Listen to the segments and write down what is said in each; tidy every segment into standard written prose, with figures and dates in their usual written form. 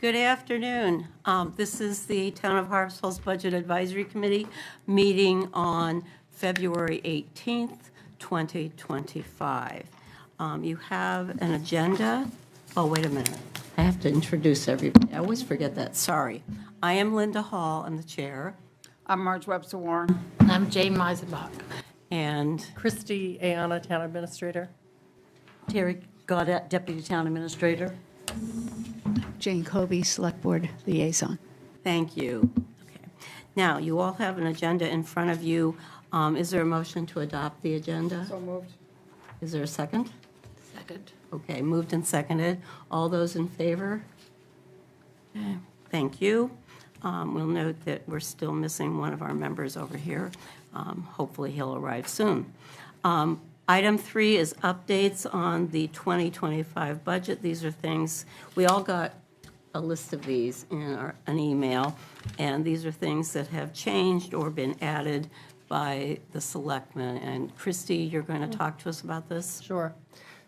Good afternoon. This is the Town of Harpswell's Budget Advisory Committee meeting on February 18th, 2025. You have an agenda. Oh, wait a minute. I have to introduce everybody. I always forget that. Sorry. I am Linda Hall. I'm the chair. I'm Marge Webster Warren. I'm Jane Meisenbach. And Christy Ayana, Town Administrator. Terry Gaudette, Deputy Town Administrator. Jane Colby, Select Board Liaison. thank you. Okay. Now, you all have an agenda in front of you. Is there a motion to adopt the agenda? So moved. Is there a second? Second. Okay, moved and seconded. All those in favor? Okay, thank you. We'll note that we're still missing one of our members over here. Hopefully, he'll arrive soon. Item 3 is updates on the 2025 budget. These are things, we all got a list of these in an email, and these are things that have changed or been added by the selectmen. And Christy, you're going to talk to us about this? Sure.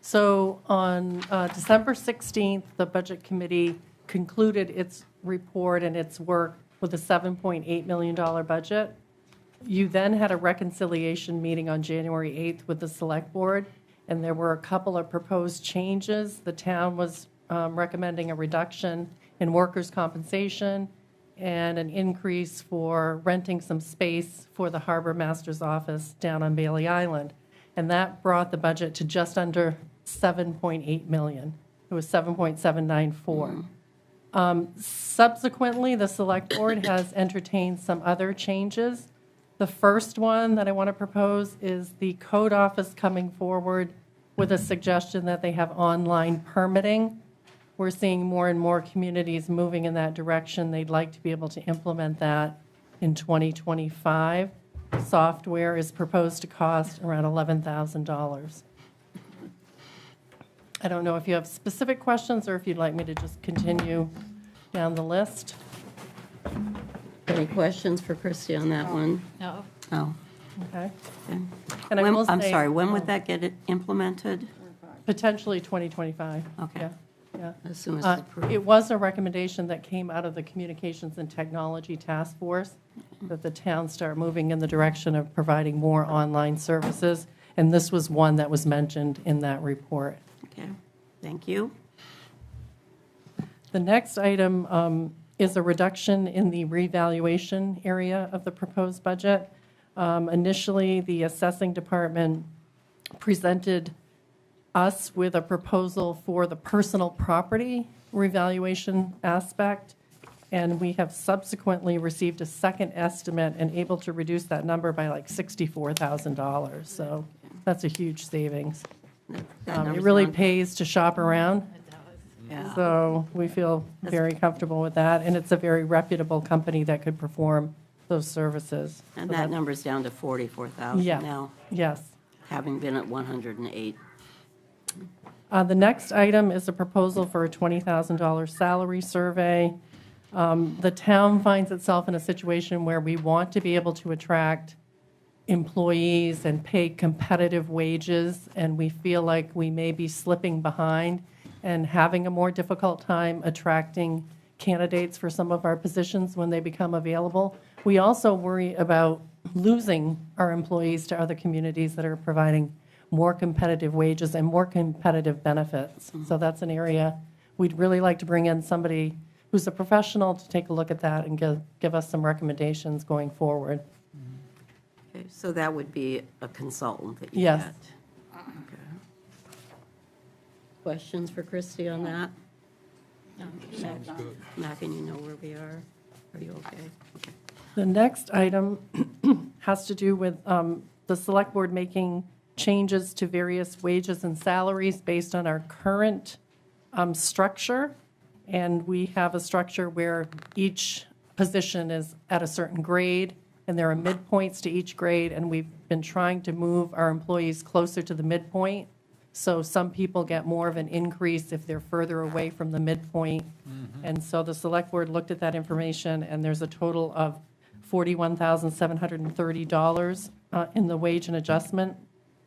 So on December 16th, the Budget Committee concluded its report and its work with a $7.8 million budget. You then had a reconciliation meeting on January 8th with the Select Board, and there were a couple of proposed changes. The town was recommending a reduction in workers' compensation and an increase for renting some space for the harbor master's office down on Bailey Island. And that brought the budget to just under $7.8 million. It was $7.794. Subsequently, the Select Board has entertained some other changes. The first one that I want to propose is the code office coming forward with a suggestion that they have online permitting. We're seeing more and more communities moving in that direction. They'd like to be able to implement that in 2025. Software is proposed to cost around $11,000. I don't know if you have specific questions or if you'd like me to just continue down the list. Any questions for Christy on that one? No. Oh. Okay. Okay. And I When- will I'm say- sorry, when would that get implemented? Potentially 2025. Okay. Yeah, yeah. As soon as it's approved? It was a recommendation that came out of the Communications and Technology Task Force, that the town start moving in the direction of providing more online services, and this was one that was mentioned in that report. Okay, thank you. The next item is a reduction in the revaluation area of the proposed budget. Initially, the assessing department presented us with a proposal for the personal property revaluation aspect, and we have subsequently received a second estimate and able to reduce that number by like $64,000. So that's a huge savings. That It number's really on- pays to shop around. Yeah. So we feel very comfortable with that, and it's a very reputable company that could perform those services. And So that number's down to 44,000 Yeah. now, Yes. having been at 108. The next item is a proposal for a $20,000 salary survey. The town finds itself in a situation where we want to be able to attract employees and pay competitive wages, and we feel like we may be slipping behind and having a more difficult time attracting candidates for some of our positions when they become available. We also worry about losing our employees to other communities that are providing more competitive wages and more competitive benefits. So that's an area we'd really like to bring in somebody who's a professional to take a look at that and give us some recommendations going forward. Okay, so that would be a consultant that you Yes. get. Okay. Questions for Christy on that? Mac, and you know where we are? Are you okay? Okay. The next item has to do with the Select Board making changes to various wages and salaries based on our current structure. And we have a structure where each position is at a certain grade, and there are midpoints to each grade, and we've been trying to move our employees closer to the midpoint. So some people get more of an increase if they're further away from the midpoint. And so the Select Board looked at that information, and there's a total of $41,730 in the wage and adjustment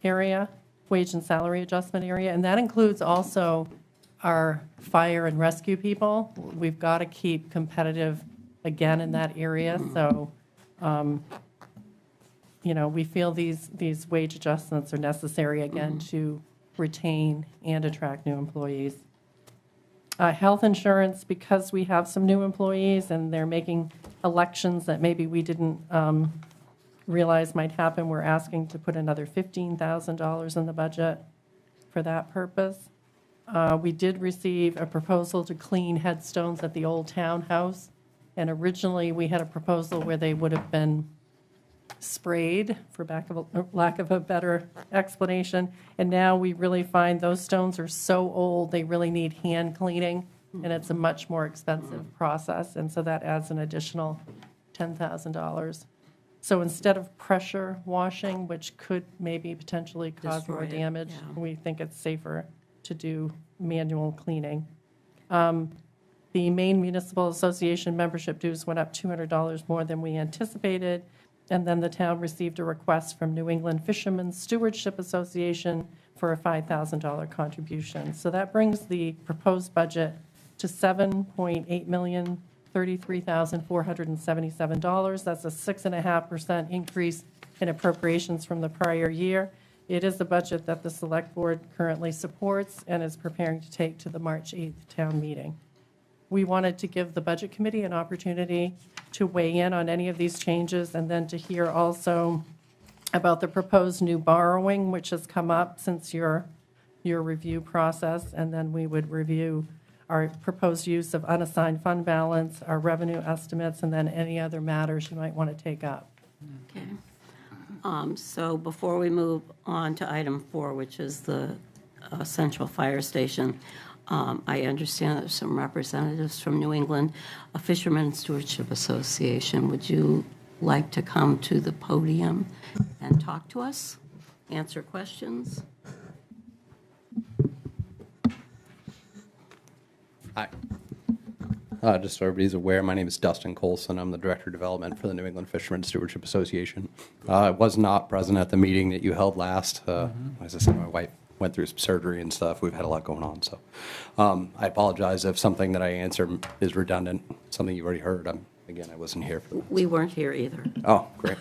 area, wage and salary adjustment area. And that includes also our fire and rescue people. We've got to keep competitive again in that area. So, we feel these wage adjustments are necessary again to retain and attract new employees. Health insurance, because we have some new employees and they're making elections that maybe we didn't realize might happen, we're asking to put another $15,000 in the budget for that purpose. We did receive a proposal to clean headstones at the old townhouse, and originally we had a proposal where they would have been sprayed, for lack of a better explanation, and now we really find those stones are so old, they really need hand cleaning, and it's a much more expensive process, and so that adds an additional $10,000. So instead of pressure washing, which could maybe potentially cause more Destroy it, damage, yeah. we think it's safer to do manual cleaning. The Maine Municipal Association membership dues went up $200 more than we anticipated, and then the town received a request from New England Fishermen's Stewardship Association for a $5,000 contribution. So that brings the proposed budget to $7,833,477. That's a 6.5% increase in appropriations from the prior year. It is the budget that the Select Board currently supports and is preparing to take to the March 8th town meeting. We wanted to give the Budget Committee an opportunity to weigh in on any of these changes and then to hear also about the proposed new borrowing, which has come up since your review process, and then we would review our proposed use of unassigned fund balance, our revenue estimates, and then any other matters you might want to take up. Okay. So before we move on to item 4, which is the Central Fire Station, I understand there's some representatives from New England, a Fishermen's Stewardship Association. Would you like to come to the podium and talk to us, answer questions? Hi. Just so everybody's aware, my name is Dustin Colson. I'm the Director of Development for the New England Fishermen's Stewardship Association. I was not present at the meeting that you held last. As I said, my wife went through some surgery and stuff. We've had a lot going on, so I apologize if something that I answer is redundant, something you've already heard. Again, I wasn't here for that. We weren't here either. Oh, great.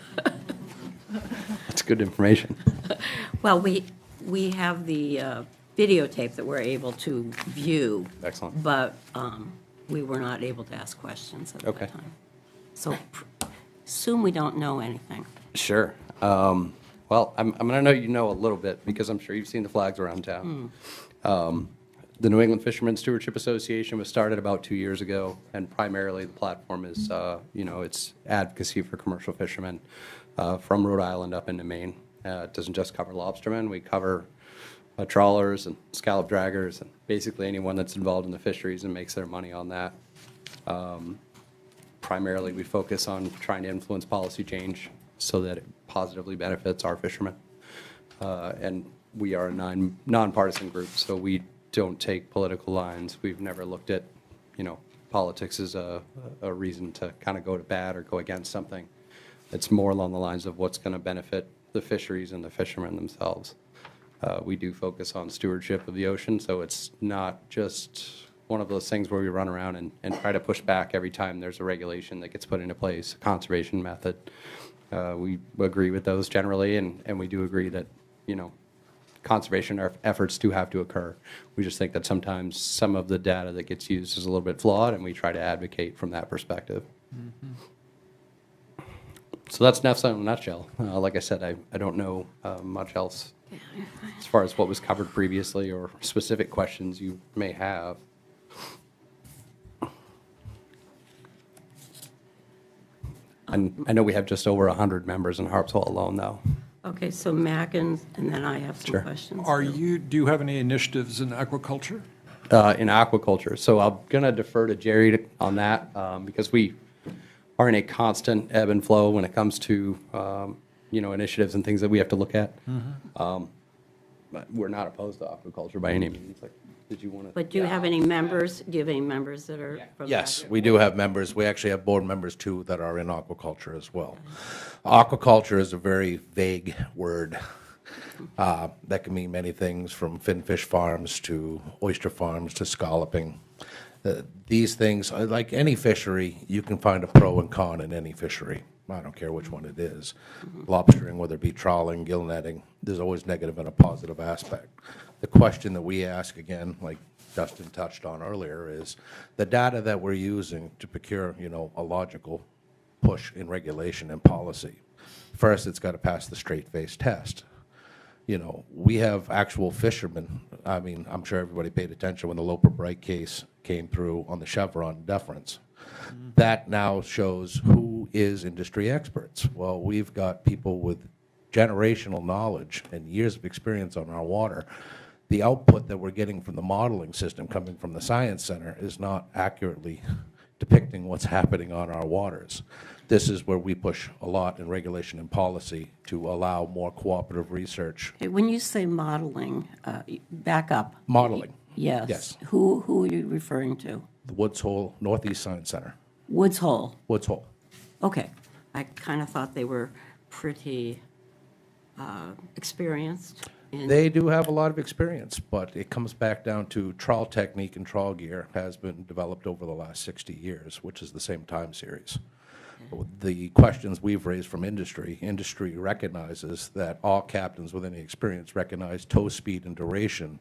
That's good information. Well, we have the videotape that we're able to view. Excellent. But we were not able to ask questions at Okay. that time. So assume we don't know anything. Sure. Well, I'm going to know you know a little bit because I'm sure you've seen the flags around town. The New England Fishermen's Stewardship Association was started about 2 years ago, and primarily the platform is, it's advocacy for commercial fishermen from Rhode Island up into Maine. It doesn't just cover lobstermen. We cover trawlers and scallop draggers and basically anyone that's involved in the fisheries and makes their money on that. Primarily, we focus on trying to influence policy change so that it positively benefits our fishermen. And we are a nonpartisan group, so we don't take political lines. We've never looked at, politics as a reason to kind of go to bat or go against something. It's more along the lines of what's going to benefit the fisheries and the fishermen themselves. We do focus on stewardship of the ocean, so it's not just one of those things where we run around and try to push back every time there's a regulation that gets put into place, a conservation method. We agree with those generally, and we do agree that, conservation efforts do have to occur. We just think that sometimes some of the data that gets used is a little bit flawed, and we try to advocate from that perspective. So that's NEFSA in a nutshell. Like I said, I don't know much else as far as what was covered previously or specific questions you may have. And I know we have just over 100 members in Harpswell alone, though. Okay, so Mac and then I have some Sure. questions. Do you have any initiatives in aquaculture? In aquaculture. So I'm going to defer to Jerry on that because we are in a constant ebb and flow when it comes to, initiatives and things that we have to look at. But we're not opposed to aquaculture by any means. Like, did you want to? But do you have any members, do you have any members that are from that? Yes, we do have members. We actually have board members, too, that are in aquaculture as well. Aquaculture is a very vague word. That can mean many things, from finfish farms to oyster farms to scalloping. These things, like any fishery, you can find a pro and con in any fishery. I don't care which one it is. Lobstering, whether it be trawling, gill netting, there's always negative and a positive aspect. The question that we ask, again, like Dustin touched on earlier, is the data that we're using to procure, a logical push in regulation and policy. First, it's got to pass the straight-face test. We have actual fishermen. I mean, I'm sure everybody paid attention when the Loper Bright case came through on the Chevron deference. That now shows who is industry experts. Well, we've got people with generational knowledge and years of experience on our water. The output that we're getting from the modeling system coming from the Science Center is not accurately depicting what's happening on our waters. This is where we push a lot in regulation and policy to allow more cooperative research. Okay, when you say modeling, back up. Modeling. Yes. Yes. Who are you referring to? The Woods Hole Northeast Science Center. Woods Hole. Woods Hole. Okay. I kind of thought they were pretty experienced. They do have a lot of experience, but it comes back down to trawl technique and trawl gear has been developed over the last 60 years, which is the same time series. The questions we've raised from industry recognizes that all captains with any experience recognize tow speed and duration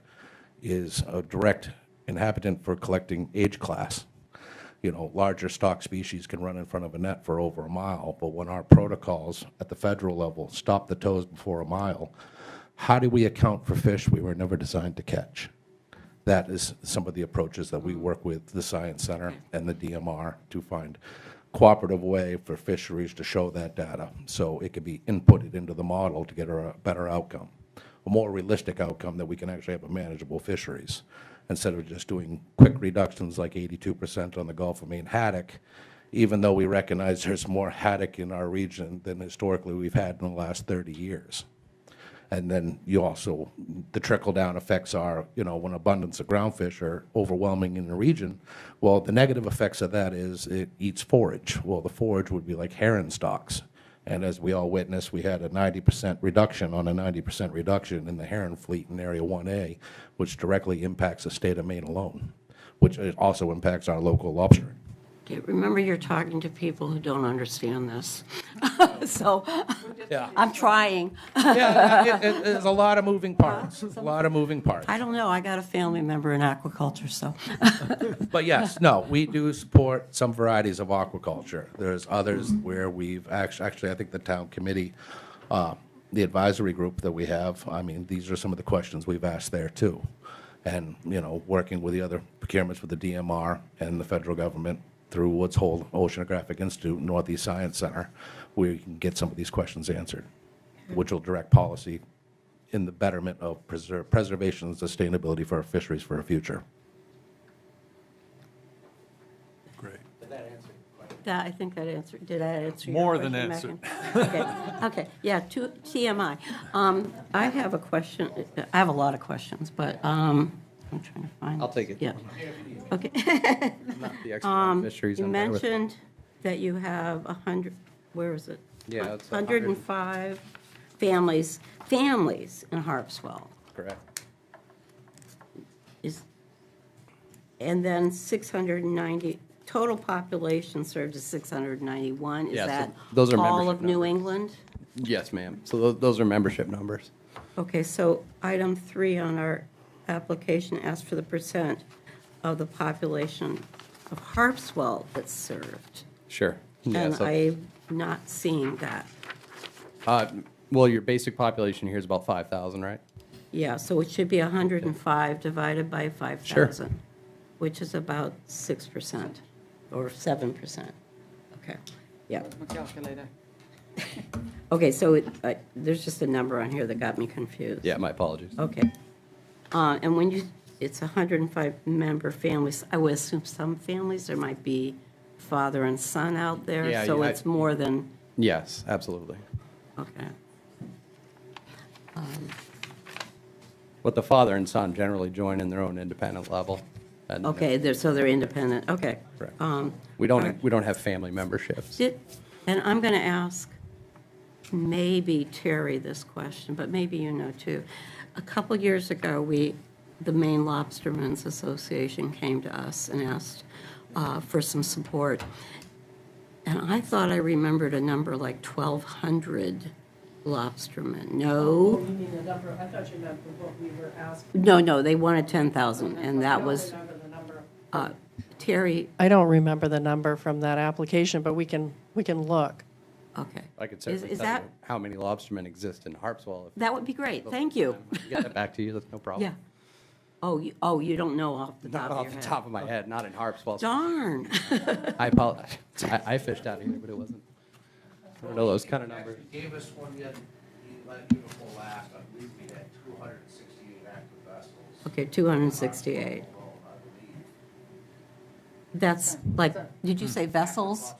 is a direct inhabitant for collecting age class. Larger stock species can run in front of a net for over a mile, but when our protocols at the federal level stop the tows before a mile, how do we account for fish we were never designed to catch? That is some of the approaches that we work with the Science Center and the DMR to find cooperative way for fisheries to show that data so it can be inputted into the model to get a better outcome, a more realistic outcome that we can actually have a manageable fisheries instead of just doing quick reductions like 82% on the Gulf of Maine haddock, even though we recognize there's more haddock in our region than historically we've had in the last 30 years. And then the trickle-down effects are, when abundance of groundfish are overwhelming in the region, well, the negative effects of that is it eats forage. Well, the forage would be like herring stocks. And as we all witnessed, we had a 90% reduction on a 90% reduction in the herring fleet in Area 1A, which directly impacts the state of Maine alone, which also impacts our local lobstering. Okay, remember, you're talking to people who don't understand this. So Yeah. I'm trying. There's a lot of moving parts. A lot of moving parts. I don't know. I got a family member in aquaculture, so. But yes, no, we do support some varieties of aquaculture. There's others where we've actually, I think the town committee, the advisory group that we have, I mean, these are some of the questions we've asked there too. And, working with the other procurements with the DMR and the federal government through Woods Hole Oceanographic Institute, Northeast Science Center, we can get some of these questions answered, which will direct policy in the betterment of preservation and sustainability for our fisheries for our future. Great. I think that answered, did I answer your More question, than answered. Megan? Okay, yeah, TMI. I have a question, I have a lot of questions, but I'm trying to find. I'll take it. Yeah, okay. I'm not the expert on fisheries. You I'm better with- mentioned that you have 100, where is it? Yeah, it's 105 families in Harpswell. Correct. And then 690, total population served as 691. Is Yeah, so that those are all membership of New numbers. England? Yes, ma'am. So those are membership numbers. Okay, so item 3 on our application asks for the percent of the population of Harpswell that's served. Sure. Yeah, And so- I'm not seeing that. Well, your basic population here is about 5,000, right? Yeah, so it should be 105 divided by 5,000, which is about 6% or 7%. Okay, yeah. My calculator. Okay, so there's just a number on here that got me confused. Yeah, my apologies. Okay. And when it's 105-member families, I would assume some families, there might be father and son out there, Yeah, so yeah, it's more than, Yes, absolutely. okay. But the father and son generally join in their own independent level. And Okay, so they're independent, okay. Correct. Um, we don't have family memberships. And I'm going to ask, maybe Terry this question, but maybe you know too. A couple years ago, the Maine Lobstermen's Association came to us and asked for some support. And I thought I remembered a number like 1,200 lobstermen. No? You mean the number, I thought you meant what we were asking. No, they wanted 10,000, and that was, Terry, I don't remember the number from that application, but we can look. okay. I could Is certainly tell that, you how many lobstermen exist in Harpswell. If that would be great, thank you. I can get that back to you, that's no problem. Yeah. Oh, you don't know off the top Not of off your the head. top of my head, not in Harpswell. Darn. I apologize. I fished out here, but it wasn't. I don't know those kind of numbers. Actually gave us one yet, before last, I believe we had 268 active vessels. Okay, 268. That's like, did you say vessels?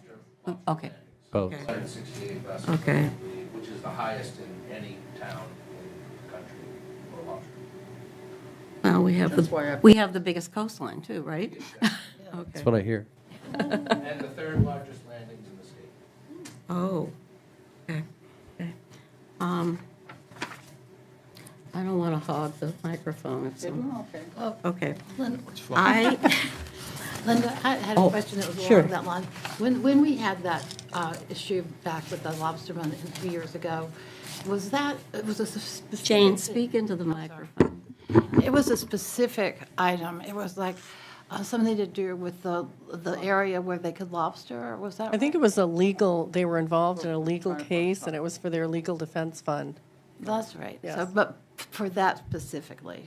Okay. Both. 268 vessels. Okay. Which is the highest in any town in the country for lobster. Well, That's why I- we have the biggest coastline too, right? Okay. That's what I hear. And the third largest landings in the state. Oh, okay, okay. I don't want to hog the microphone. If some- Okay. Okay. Linda, I, I had Oh, a question that was sure. along that line. When we had that issue back with the lobstermen a few years ago, was it was a specific? Jane, speak into the microphone. It was a specific item. It was like something to do with the area where they could lobster, or was that? I think it was they were involved in a legal case, and it was for their legal defense fund. That's right. So, Yes. but for that specifically.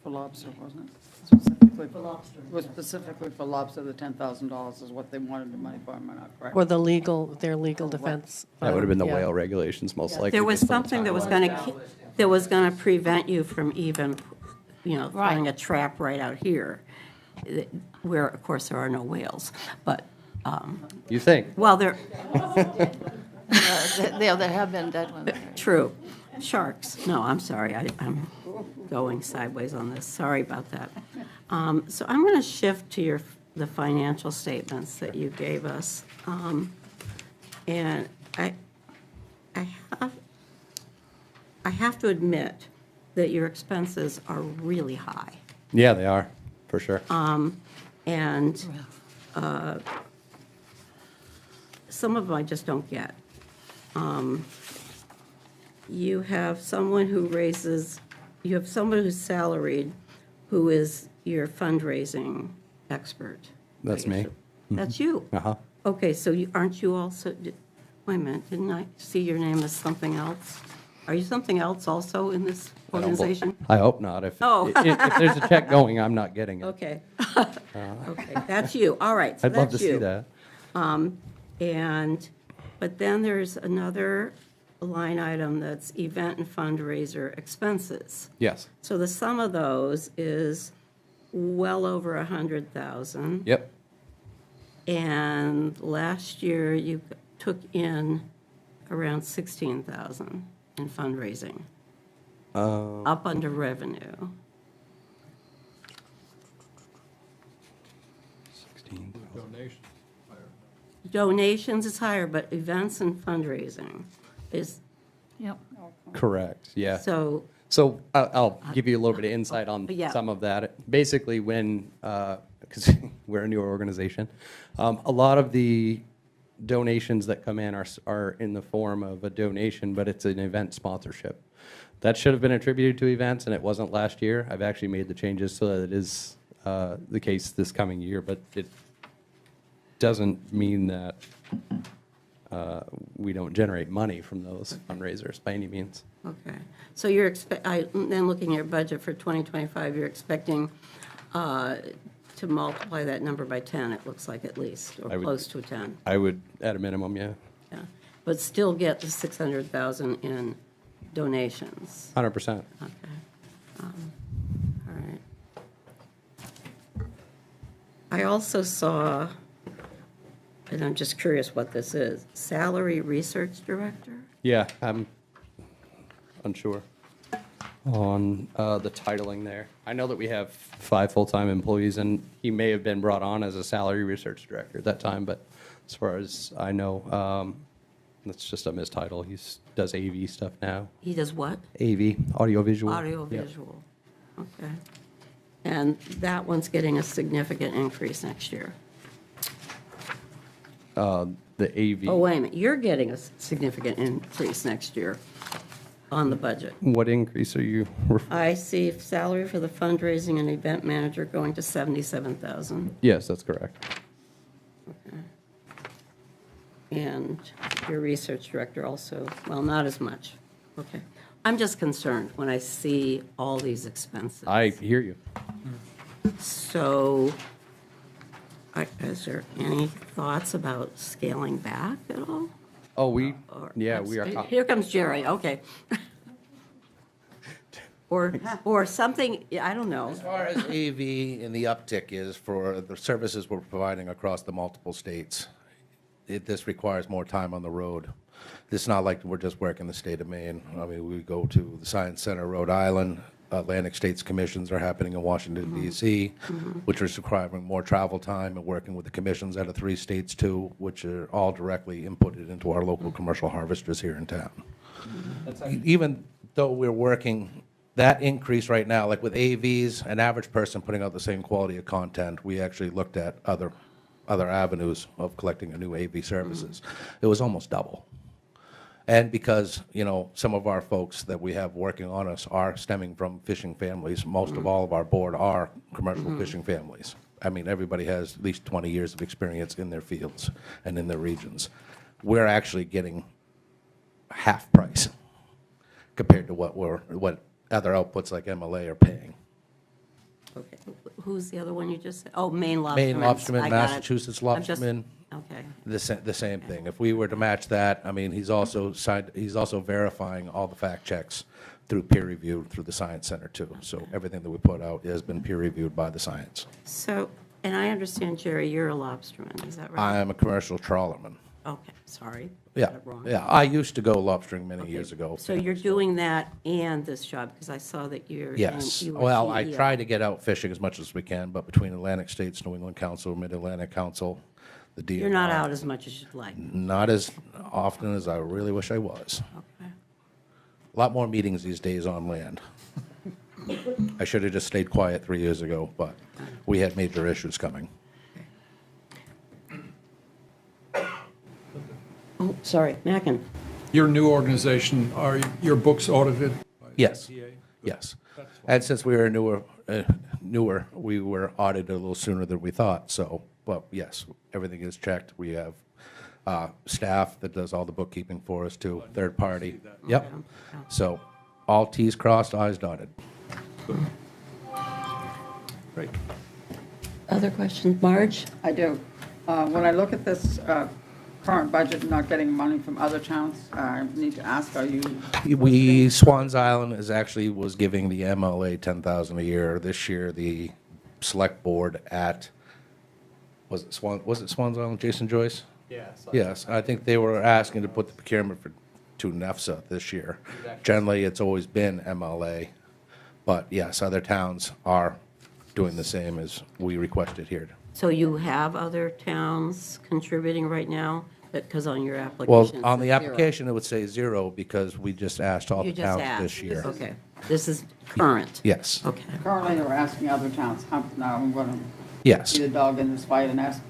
For lobster, wasn't it? Specifically For lobster, It was specifically for lobster, the $10,000 is what they wanted the money for, am I not correct? Or their legal defense fund. That would have been the yeah. whale regulations, most likely. There was based on the something that was timeline. going to prevent you from even, throwing Right. a trap right out here, where, of course, there are no whales. But, You think? well, there, There have been dead ones. true. Sharks. No, I'm sorry. I'm going sideways on this. Sorry about that. So I'm going to shift to the financial statements that you gave us. And I have to admit that your expenses are really high. Yeah, they are, for sure. And some of them I just don't get. You have someone who's salaried, who is your fundraising expert. That's me. That's you? Uh-huh. Okay, so aren't you also, wait a minute, didn't I see your name as something else? Are you something else also in this I don't bel- organization? I hope not. If Oh. if there's a check going, I'm not getting it. Okay. Okay, that's you, all right, so I'd love to that's you. see that. But then there's another line item that's event and fundraiser expenses. Yes. So the sum of those is well over 100,000. Yep. And last year, you took in around 16,000 in fundraising, up under revenue. 16. Donation. Donations is higher, but events and fundraising is, Yep. Correct, yeah. so, So I'll give you a little bit of insight on Yeah. some of that. Basically, because we're a newer organization, a lot of the donations that come in are in the form of a donation, but it's an event sponsorship. That should have been attributed to events, and it wasn't last year. I've actually made the changes so that it is the case this coming year, but it doesn't mean that we don't generate money from those fundraisers by any means. okay. So then looking at your budget for 2025, you're expecting to multiply that number by 10, it looks like, at least, or I would- close to 10. I would, at a minimum, yeah. Yeah, but still get the 600,000 in donations. 100%. Okay. All right. I also saw, and I'm just curious what this is, salary research director? Yeah, I'm unsure on the titling there. I know that we have 5 full-time employees, and he may have been brought on as a salary research director at that time, but as far as I know, That's just a mistitle. He does AV stuff now. He does what? AV, audiovisual. Audiovisual. Okay. And that one's getting a significant increase next year. The AV. Oh, wait a minute, you're getting a significant increase next year on the budget. What increase are you referring? I see salary for the fundraising and event manager going to 77,000. Yes, that's correct. And your research director also, well, not as much. Okay. I'm just concerned when I see all these expenses. I hear you. So, is there any thoughts about scaling back at all? Oh, We are. Here comes Jerry, okay. Or something, I don't know. As far as AV and the uptick is for the services we're providing across the multiple states, this requires more time on the road. It's not like we're just working the state of Maine. I mean, we go to the Science Center, Rhode Island, Atlantic States Commissions are happening in Washington D.C., which is requiring more travel time, and working with the commissions out of 3 states too, which are all directly inputted into our local commercial harvesters here in town. Even though we're working that increase right now, like with AVs, an average person putting out the same quality of content, we actually looked at other avenues of collecting a new AV services. It was almost double. And because, some of our folks that we have working on us are stemming from fishing families, most of all of our board are commercial fishing families. I mean, everybody has at least 20 years of experience in their fields and in their regions. We're actually getting half price compared to what other outputs like MLA are paying. Okay, who's the other one you just said? Oh, Maine Lobstermen. Maine Lobstermen, I got it. Massachusetts I'm just- Lobstermen. Okay, The same thing. If we were to match that, I mean, he's also verifying all the fact checks through peer review through the Science Center too. So everything that we put out has been peer reviewed by the science. so, and I understand, Jerry, you're a lobsterman, is that right? I am a commercial trawlerman. Okay, sorry. Yeah, Got it wrong. yeah. I used to go lobstering many Okay, years ago. So you're doing that and this job, because I saw that you're. Yes. you were Well, I CEO. try to get out fishing as much as we can, but between Atlantic States, New England Council, Mid-Atlantic Council, the DNR. You're not out as much as you'd like. Not as often as I really wish I was. Okay. A lot more meetings these days on land. I should have just stayed quiet 3 years ago, but we had major issues coming. Oh, sorry, Mackin. Your new organization, are your books audited? by Yes. CPA? Yes. And since we were newer, we were audited a little sooner than we thought, so, but yes, everything is checked. We have staff that does all the bookkeeping for us too, third party. Yep. So all Ts crossed, Is dotted. Great. Other questions? Marge? I do. When I look at this current budget and not getting money from other towns, I need to ask, are you? Swans Island was giving the MLA 10,000 a year. This year, the select board was it Swans Island, Jason Joyce? Yes, I think they were asking to put the procurement to NEFSA this year. Generally, it's always been MLA, but yes, other towns are doing the same as we requested here. So you have other towns contributing right now? Because on your application. Well, it on says the 0. application, it would say 0 because we just asked all You the just towns this asked. year. Okay. This is current? Yes, Okay. Currently, we're asking other towns. Now, I'm going to yes. be the dog in this fight and ask,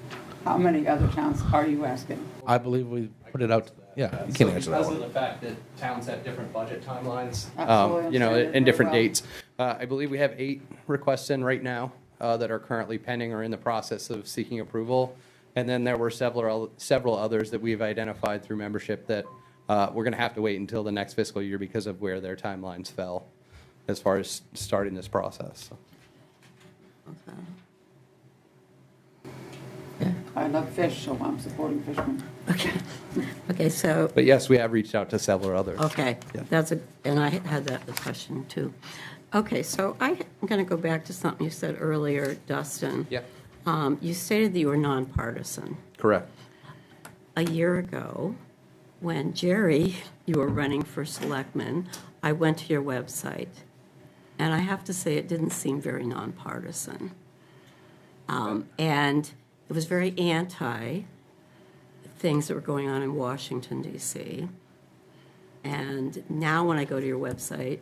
how many other towns are you asking? I believe we put it out, yeah, you can answer that Because of one. the fact that towns have different budget timelines, Absolutely understand it and different very well. dates, I believe we have 8 requests in right now that are currently pending or in the process of seeking approval. And then there were several others that we've identified through membership that we're going to have to wait until the next fiscal year because of where their timelines fell as far as starting this process. I love fish, so I'm supporting fishermen. Okay, so, But yes, we have reached out to several others. okay, Yeah. and I had that question too. Okay, so I'm going to go back to something you said earlier, Dustin. Yeah, You stated that you were nonpartisan. correct. A year ago, when Jerry, you were running for selectman, I went to your website, and I have to say, it didn't seem very nonpartisan. And it was very things that were going on in Washington, D.C. And now when I go to your website,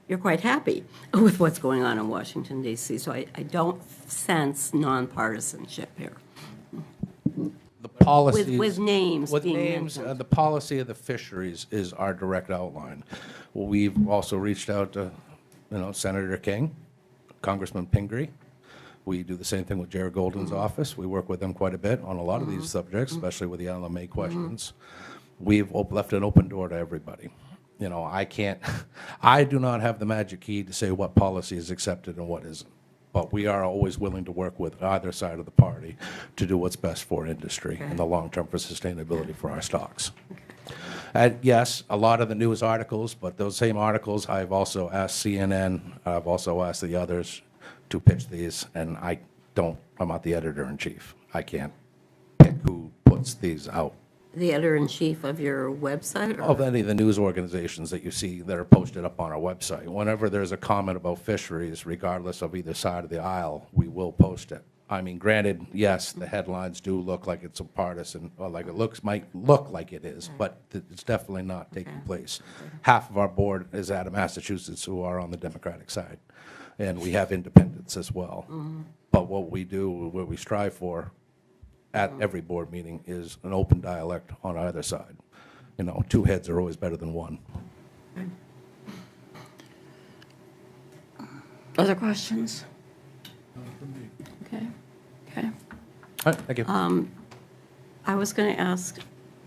you're quite happy with what's going on in Washington, D.C. So I don't sense nonpartisanship here. The policies. With names With being names, mentioned. the policy of the fisheries is our direct outline. We've also reached out to, Senator King, Congressman Pingree. We do the same thing with Jared Golden's office. We work with them quite a bit on a lot of these subjects, especially with the LMA questions. We've left an open door to everybody. I do not have the magic key to say what policy is accepted and what isn't. But we are always willing to work with either side of the party to do what's best for industry in the long term for sustainability for our stocks. And yes, a lot of the news articles, but those same articles, I've also asked CNN, I've also asked the others to pitch these, and I'm not the editor-in-chief. I can't pick who puts these out. The editor-in-chief of your website? Or? Of any of the news organizations that you see that are posted up on our website. Whenever there's a comment about fisheries, regardless of either side of the aisle, we will post it. I mean, granted, yes, the headlines do look like it's a partisan, or like it might look like it is, but it's definitely not taking place. Half of our board is out of Massachusetts who are on the Democratic side, and we have independents as well. But what we do, what we strive for at every board meeting is an open dialect on either side. Two heads are always better than one. Other questions? Okay. All right, thank you. I was going to ask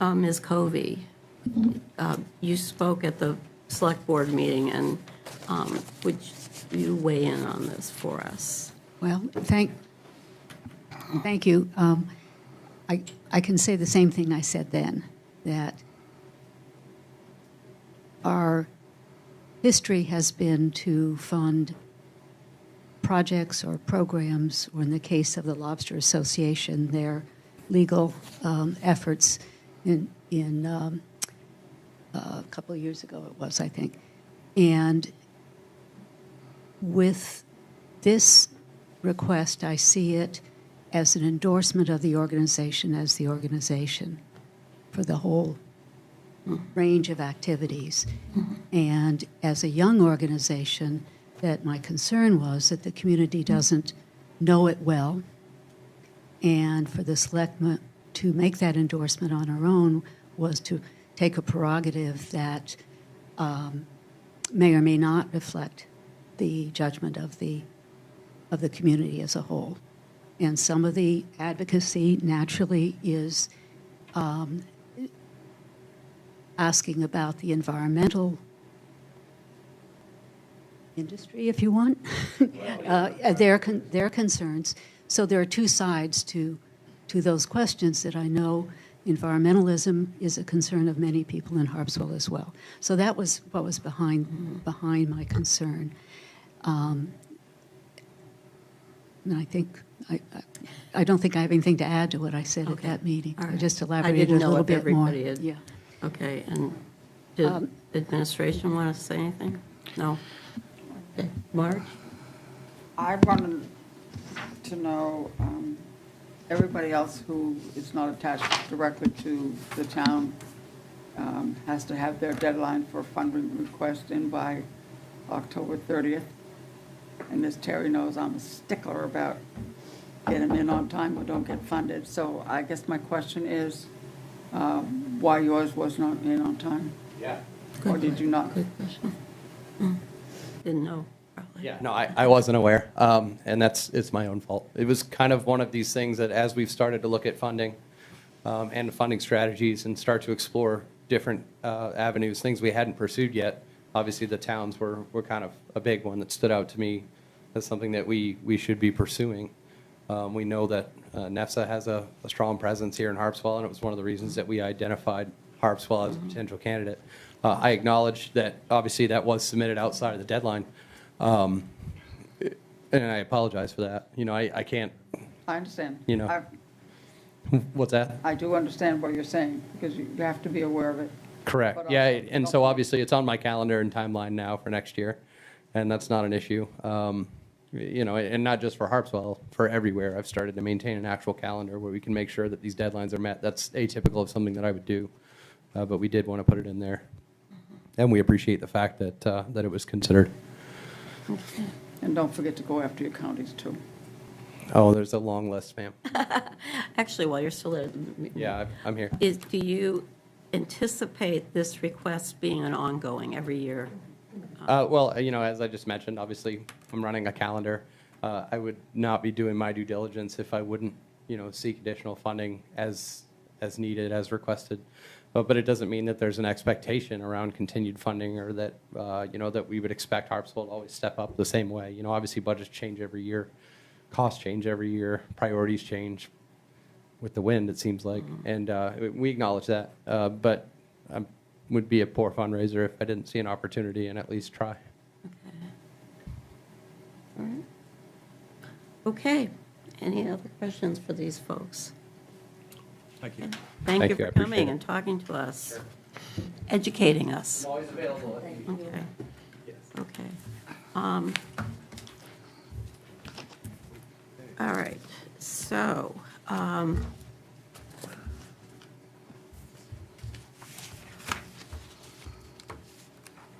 Ms. Covey. You spoke at the select board meeting, and would you weigh in on this for us? Well, thank you. I can say the same thing I said then, that our history has been to fund projects or programs, or in the case of the Lobster Association, their legal efforts in a couple of years ago it was, I think. And with this request, I see it as an endorsement of the organization as the organization for the whole range of activities. And as a young organization, that my concern was that the community doesn't know it well, and for the selectmen to make that endorsement on our own was to take a prerogative that may or may not reflect the judgment of the community as a whole. And some of the advocacy naturally is asking about the environmental industry, if you want, their concerns. So there are two sides to those questions that I know environmentalism is a concern of many people in Harpswell as well. So that was what was behind my concern. And I think I don't think I have anything to add to what I said at that meeting. All right. I just I elaborated didn't a know little if bit more. everybody had. Yeah. Okay, and did administration want to say anything? No? Okay. Marge? I wanted to know, everybody else who is not attached directly to the town has to have their deadline for funding request in by October 30th. And as Terry knows, I'm a stickler about getting them in on time or don't get funded. So I guess my question is, why yours was not in on time? Yeah. Or did you not? Good question. Didn't know, probably. Yeah, no, I wasn't aware, and it's my own fault. It was kind of one of these things that as we've started to look at funding and funding strategies and start to explore different avenues, things we hadn't pursued yet, obviously the towns were kind of a big one that stood out to me as something that we should be pursuing. We know that NEFSA has a strong presence here in Harpswell, and it was one of the reasons that we identified Harpswell as a potential candidate. I acknowledge that obviously that was submitted outside of the deadline, and I apologize for that. I can't. I understand. What's that? I do understand what you're saying, because you have to be aware of it. Correct. But Yeah, also, and so obviously it's on my calendar and timeline now for next year, and that's not an issue. and not just for Harpswell, for everywhere, I've started to maintain an actual calendar where we can make sure that these deadlines are met. That's atypical of something that I would do, but we did want to put it in there. And we appreciate the fact that, that it was considered. And don't forget to go after your counties, too. Oh, there's a long list, ma'am. Actually, while you're still there, Yeah, I'm here. do you anticipate this request being an ongoing every year? Well, as I just mentioned, obviously, I'm running a calendar. I would not be doing my due diligence if I wouldn't, seek additional funding as needed, as requested. But it doesn't mean that there's an expectation around continued funding or that, that we would expect Harpswell to always step up the same way. Obviously, budgets change every year, costs change every year, priorities change with the wind, it seems like. And we acknowledge that. But I would be a poor fundraiser if I didn't see an opportunity and at least try. All right. Okay. Any other questions for these folks? Thank you. Thank Thank you you, I for appreciate coming it. and talking to us, educating us. Always available. Okay. Okay. All right, so,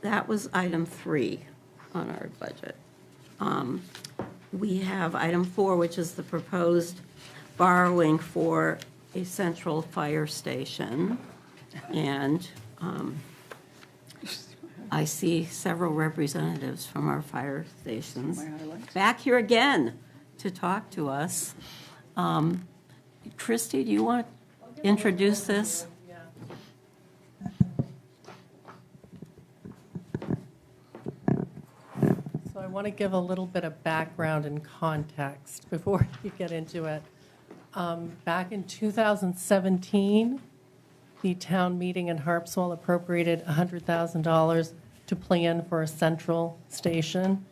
that was item 3 on our budget. We have item 4, which is the proposed borrowing for a central fire station. And I see several representatives from our fire stations My highlights. back here again to talk to us. Christy, do you want to introduce this? So I want to give a little bit of background and context before you get into it. Back in 2017, the town meeting in Harpswell appropriated $100,000 to plan for a central station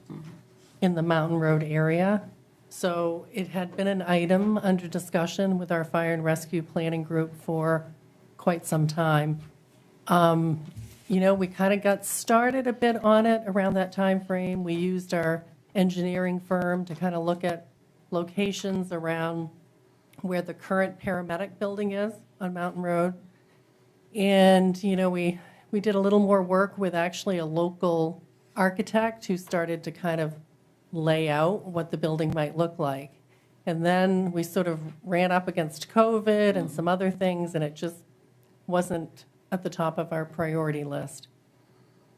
in the Mountain Road area. So it had been an item under discussion with our fire and rescue planning group for quite some time. We kind of got started a bit on it around that time frame. We used our engineering firm to kind of look at locations around where the current paramedic building is on Mountain Road. And, we did a little more work with actually a local architect who started to kind of lay out what the building might look like. And then we sort of ran up against COVID and some other things, and it just wasn't at the top of our priority list.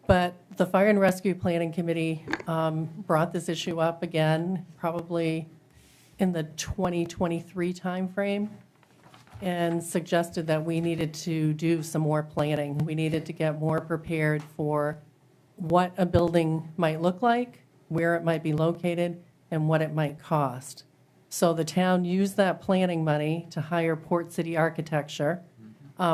But the Fire and Rescue Planning Committee brought this issue up again, probably in the 2023 timeframe, and suggested that we needed to do some more planning. We needed to get more prepared for what a building might look like, where it might be located, and what it might cost. So the town used that planning money to hire Port City Architecture.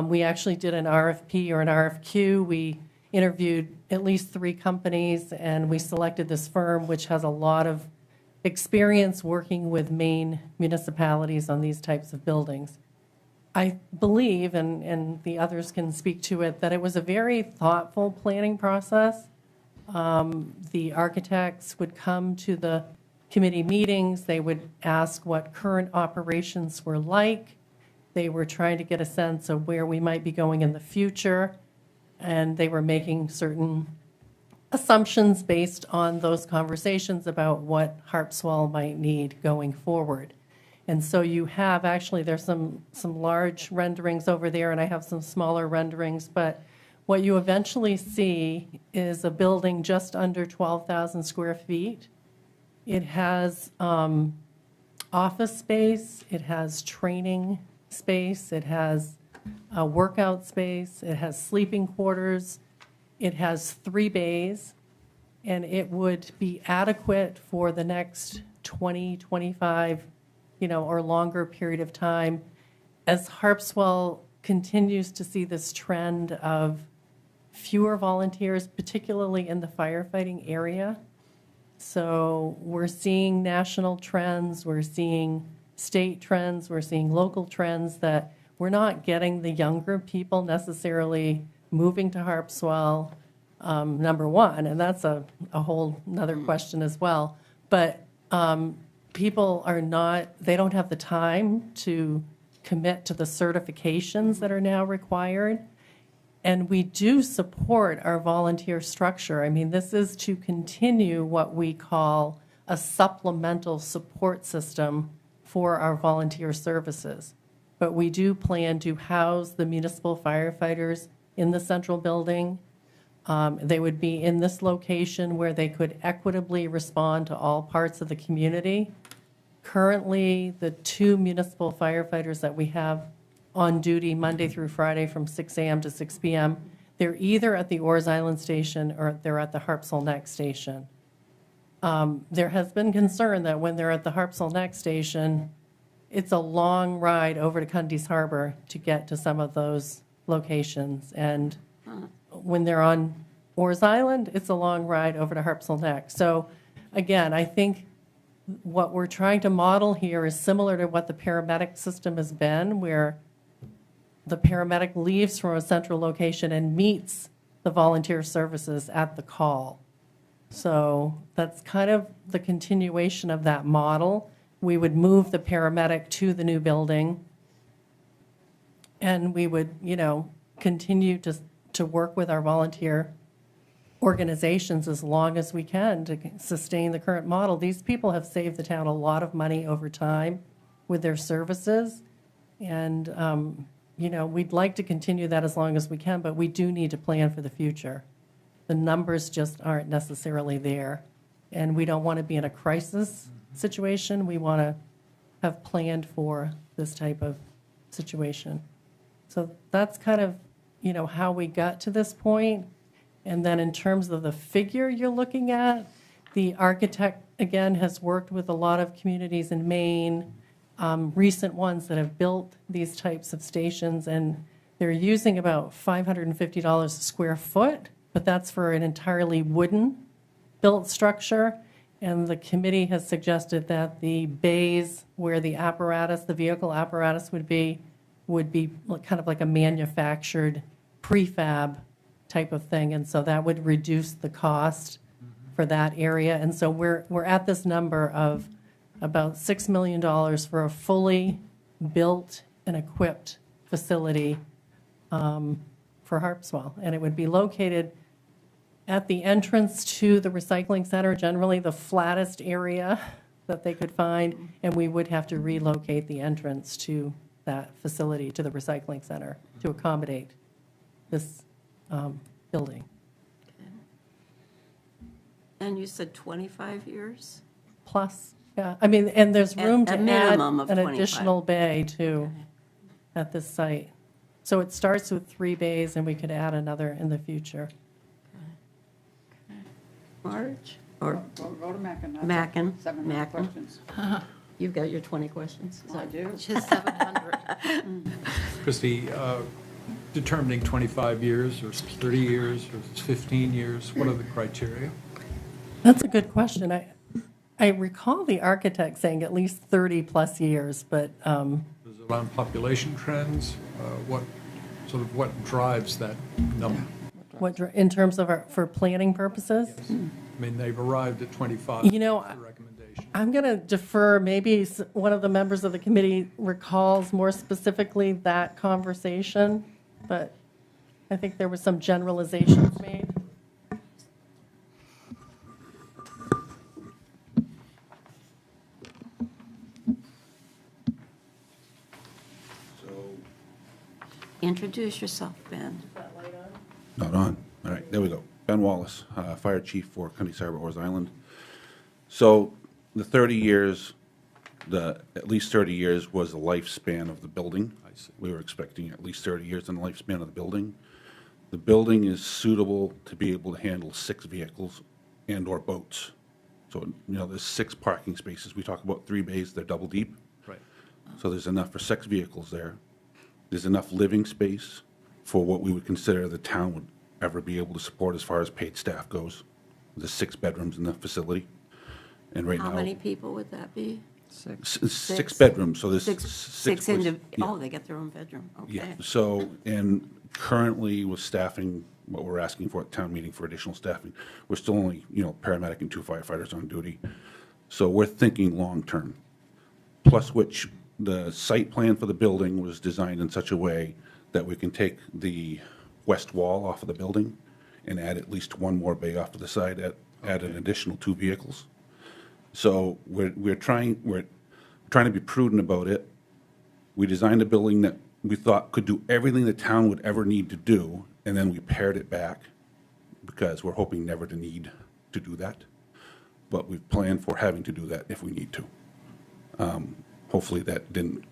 We actually did an RFP or an RFQ. We interviewed at least 3 companies, and we selected this firm, which has a lot of experience working with Maine municipalities on these types of buildings. I believe, and the others can speak to it, that it was a very thoughtful planning process. The architects would come to the committee meetings. They would ask what current operations were like. They were trying to get a sense of where we might be going in the future, and they were making certain assumptions based on those conversations about what Harpswell might need going forward. And so you have, actually, there's some large renderings over there, and I have some smaller renderings, but what you eventually see is a building just under 12,000 square feet. It has office space, it has training space, it has a workout space, it has sleeping quarters, it has 3 bays, and it would be adequate for the next 20, 25, or longer period of time as Harpswell continues to see this trend of fewer volunteers, particularly in the firefighting area. So we're seeing national trends, we're seeing state trends, we're seeing local trends that we're not getting the younger people necessarily moving to Harpswell, number one, and that's a whole another question as well. But people are not, they don't have the time to commit to the certifications that are now required. And we do support our volunteer structure. I mean, this is to continue what we call a supplemental support system for our volunteer services. But we do plan to house the municipal firefighters in the central building. They would be in this location where they could equitably respond to all parts of the community. Currently, the 2 municipal firefighters that we have on duty Monday through Friday from 6 a.m. to 6 p.m., they're either at the Orrs Island station or they're at the Harpswell Neck station. There has been concern that when they're at the Harpswell Neck station, it's a long ride over to Cundy's Harbor to get to some of those locations. And when they're on Orrs Island, it's a long ride over to Harpswell Neck. So again, I think what we're trying to model here is similar to what the paramedic system has been, where the paramedic leaves from a central location and meets the volunteer services at the call. So that's kind of the continuation of that model. We would move the paramedic to the new building, and we would, continue to work with our volunteer organizations as long as we can to sustain the current model. These people have saved the town a lot of money over time with their services, and we'd like to continue that as long as we can, but we do need to plan for the future. The numbers just aren't necessarily there, and we don't want to be in a crisis situation. We want to have planned for this type of situation. So that's kind of, how we got to this point. And then in terms of the figure you're looking at, the architect, again, has worked with a lot of communities in Maine, recent ones that have built these types of stations, and they're using about $550 a square foot, but that's for an entirely wooden built structure. And the committee has suggested that the bays where the apparatus, the vehicle apparatus would be kind of like a manufactured prefab type of thing. And so that would reduce the cost for that area. And so we're at this number of about $6 million for a fully built and equipped facility for Harpswell. And it would be located at the entrance to the recycling center, generally the flattest area that they could find, and we would have to relocate the entrance to that facility, to the recycling center, to accommodate this building. And you said 25 years? Plus, yeah, I mean, and there's room to A add minimum of an 25. additional bay too at this site. So it starts with 3 bays, and we could add another in the future. Marge? Or Go to Mackin. I've got Mackin. 7 Mackin. questions. you've got your 20 questions? I do. Which is 700. Christie, determining 25 years or 30 years or 15 years, what are the criteria? That's a good question. I recall the architect saying at least 30-plus years, but Is it on population trends? What drives that number? in terms of for planning purposes? I mean, they've arrived at 25. You know, The recommendation. I'm going to defer, maybe one of the members of the committee recalls more specifically that conversation, but I think there were some generalizations made. Introduce yourself, Ben. Not on. All right, there we go. Ben Wallace, Fire Chief for Cundy Harbor, Orrs Island. So the 30 years, at least 30 years was the lifespan of the building. I see. We were expecting at least 30 years in the lifespan of the building. The building is suitable to be able to handle 6 vehicles and/or boats. So, there's 6 parking spaces. We talk about 3 bays, they're double deep. Right. So there's enough for 6 vehicles there. There's enough living space for what we would consider the town would ever be able to support as far as paid staff goes. There's 6 bedrooms in the facility. And right now. How many people would that be? 6 bedrooms, so there's Six places. into, Yeah. oh, they get their own bedroom, Yeah, okay. so, and currently with staffing, what we're asking for at town meeting for additional staffing, we're still only, paramedic and 2 firefighters on duty. So we're thinking long-term. Plus which, the site plan for the building was designed in such a way that we can take the west wall off of the building and add at least one more bay off to the side, add an additional 2 vehicles. So we're trying to be prudent about it. We designed a building that we thought could do everything the town would ever need to do, and then we pared it back because we're hoping never to need to do that. But we've planned for having to do that if we need to. Hopefully that didn't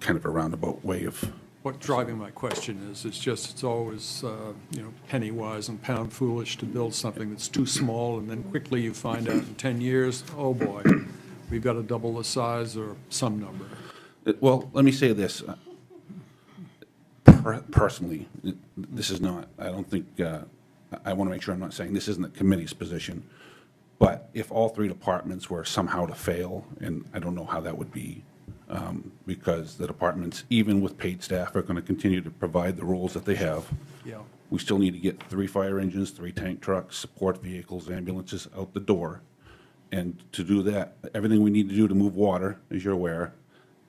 kind of a roundabout way of. What's driving my question is, it's always, penny wise and pound foolish to build something that's too small, and then quickly you find out in 10 years, oh boy, we've got to double the size or some number. Well, let me say this. Personally, this is not, I don't think, I want to make sure I'm not saying this isn't the committee's position, but if all 3 departments were somehow to fail, and I don't know how that would be, because the departments, even with paid staff, are going to continue to provide the roles that they have. Yeah. We still need to get 3 fire engines, 3 tank trucks, support vehicles, ambulances out the door. And to do that, everything we need to do to move water, as you're aware,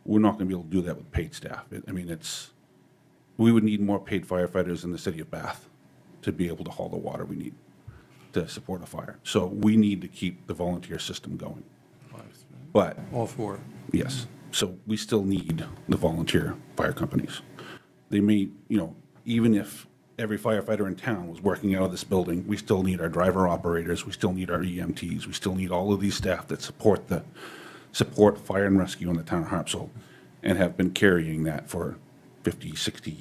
we're not going to be able to do that with paid staff. We would need more paid firefighters in the city of Bath to be able to haul the water we need to support a fire. So we need to keep the volunteer system going. But, All for it. yes, so we still need the volunteer fire companies. They may, even if every firefighter in town was working out of this building, we still need our driver operators, we still need our EMTs, we still need all of these staff that support fire and rescue in the town of Harpswell, and have been carrying that for 50, 60,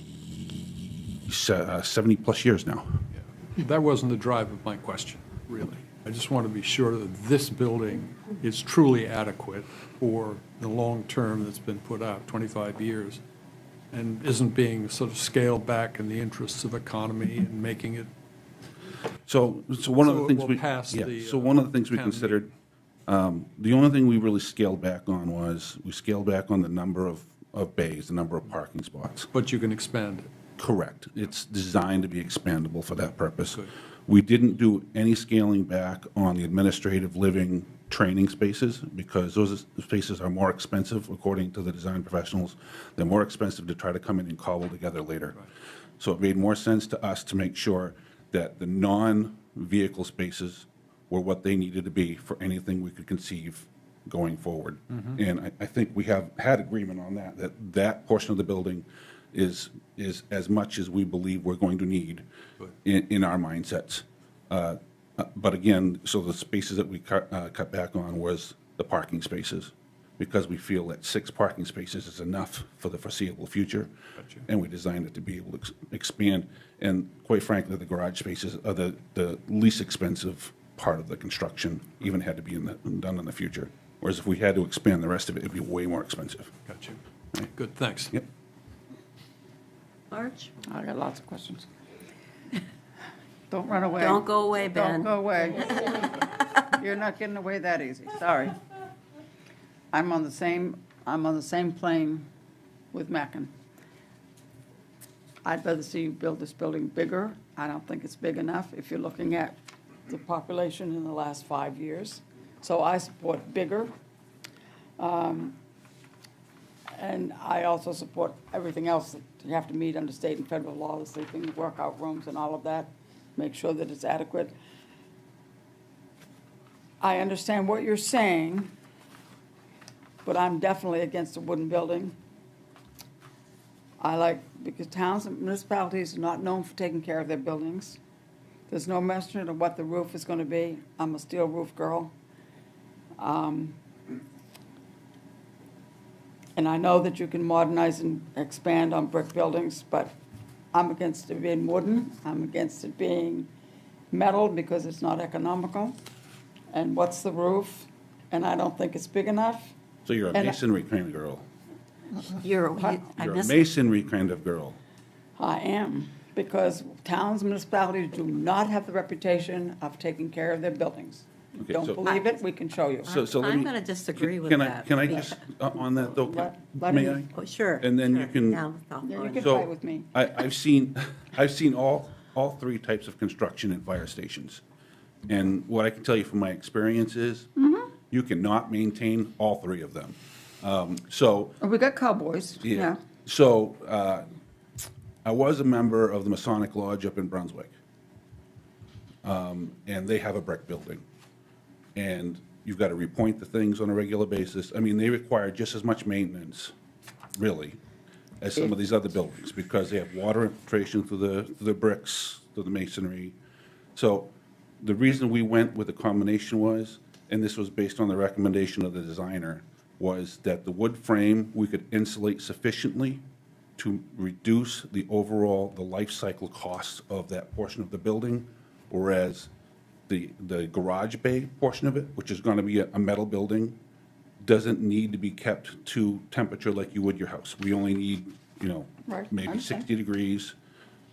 70 plus years now. That wasn't the drive of my question, really. I just want to be sure that this building is truly adequate for the long term that's been put out, 25 years, and isn't being sort of scaled back in the interests of economy and making it. So one of the So it things will we, pass yeah, the, so one of the things we town considered, the only thing we really scaled back on was, we scaled back on the number of bays, the number of parking spots. But you can expand it. Correct. It's designed to be expandable for that purpose. Good. We didn't do any scaling back on the administrative living training spaces because those spaces are more expensive, according to the design professionals. They're more expensive to try to come in and cobble together later. So it made more sense to us to make sure that the non-vehicle spaces were what they needed to be for anything we could conceive going forward. And I think we have had agreement on that portion of the building is as much as we believe we're going to need in our mindsets. But again, so the spaces that we cut back on was the parking spaces, because we feel that 6 parking spaces is enough for the foreseeable future. Gotcha. And we designed it to be able to expand. And quite frankly, the garage spaces are the least expensive part of the construction, even had to be done in the future. Whereas if we had to expand the rest of it, it'd be way more expensive. Got you. Good, thanks. Yep. Marge? I got lots of questions. Don't run away. Don't go away, Ben. Don't go away. You're not getting away that easy, sorry. I'm on the same plane with Mackin. I'd rather see you build this building bigger. I don't think it's big enough if you're looking at the population in the last 5 years. So I support bigger. And I also support everything else that you have to meet under state and federal law, the sleeping, workout rooms and all of that. Make sure that it's adequate. I understand what you're saying, but I'm definitely against a wooden building. Because towns and municipalities are not known for taking care of their buildings. There's no mention of what the roof is going to be. I'm a steel roof girl. And I know that you can modernize and expand on brick buildings, but I'm against it being wooden. I'm against it being metal because it's not economical. And what's the roof? And I don't think it's big enough. So you're a And I- masonry kind of girl. I You're a missed. masonry kind of girl. I am, because towns and municipalities do not have the reputation of taking care of their buildings. Okay, Don't so- believe it, we can show you. So let I'm me- going to disagree with Can that. I just, on that though, Let may him- I? Oh, sure. And then you sure. can- Now, I'll Yeah, go you on. can So, fight with me. I've seen all 3 types of construction at fire stations. And what I can tell you from my experience is, You cannot maintain all three of them. So, Oh, we got cowboys, yeah. So I was a member of the Masonic Lodge up in Brunswick. And they have a brick building. And you've got to repoint the things on a regular basis. I mean, they require just as much maintenance, really, as some of these other buildings, because they have water infiltration through the bricks, through the masonry. So the reason we went with the combination was, and this was based on the recommendation of the designer, was that the wood frame, we could insulate sufficiently to reduce the overall, the life cycle costs of that portion of the building, whereas the garage bay portion of it, which is going to be a metal building, doesn't need to be kept to temperature like you would your house. We only need, Right, I maybe understand. 60 degrees,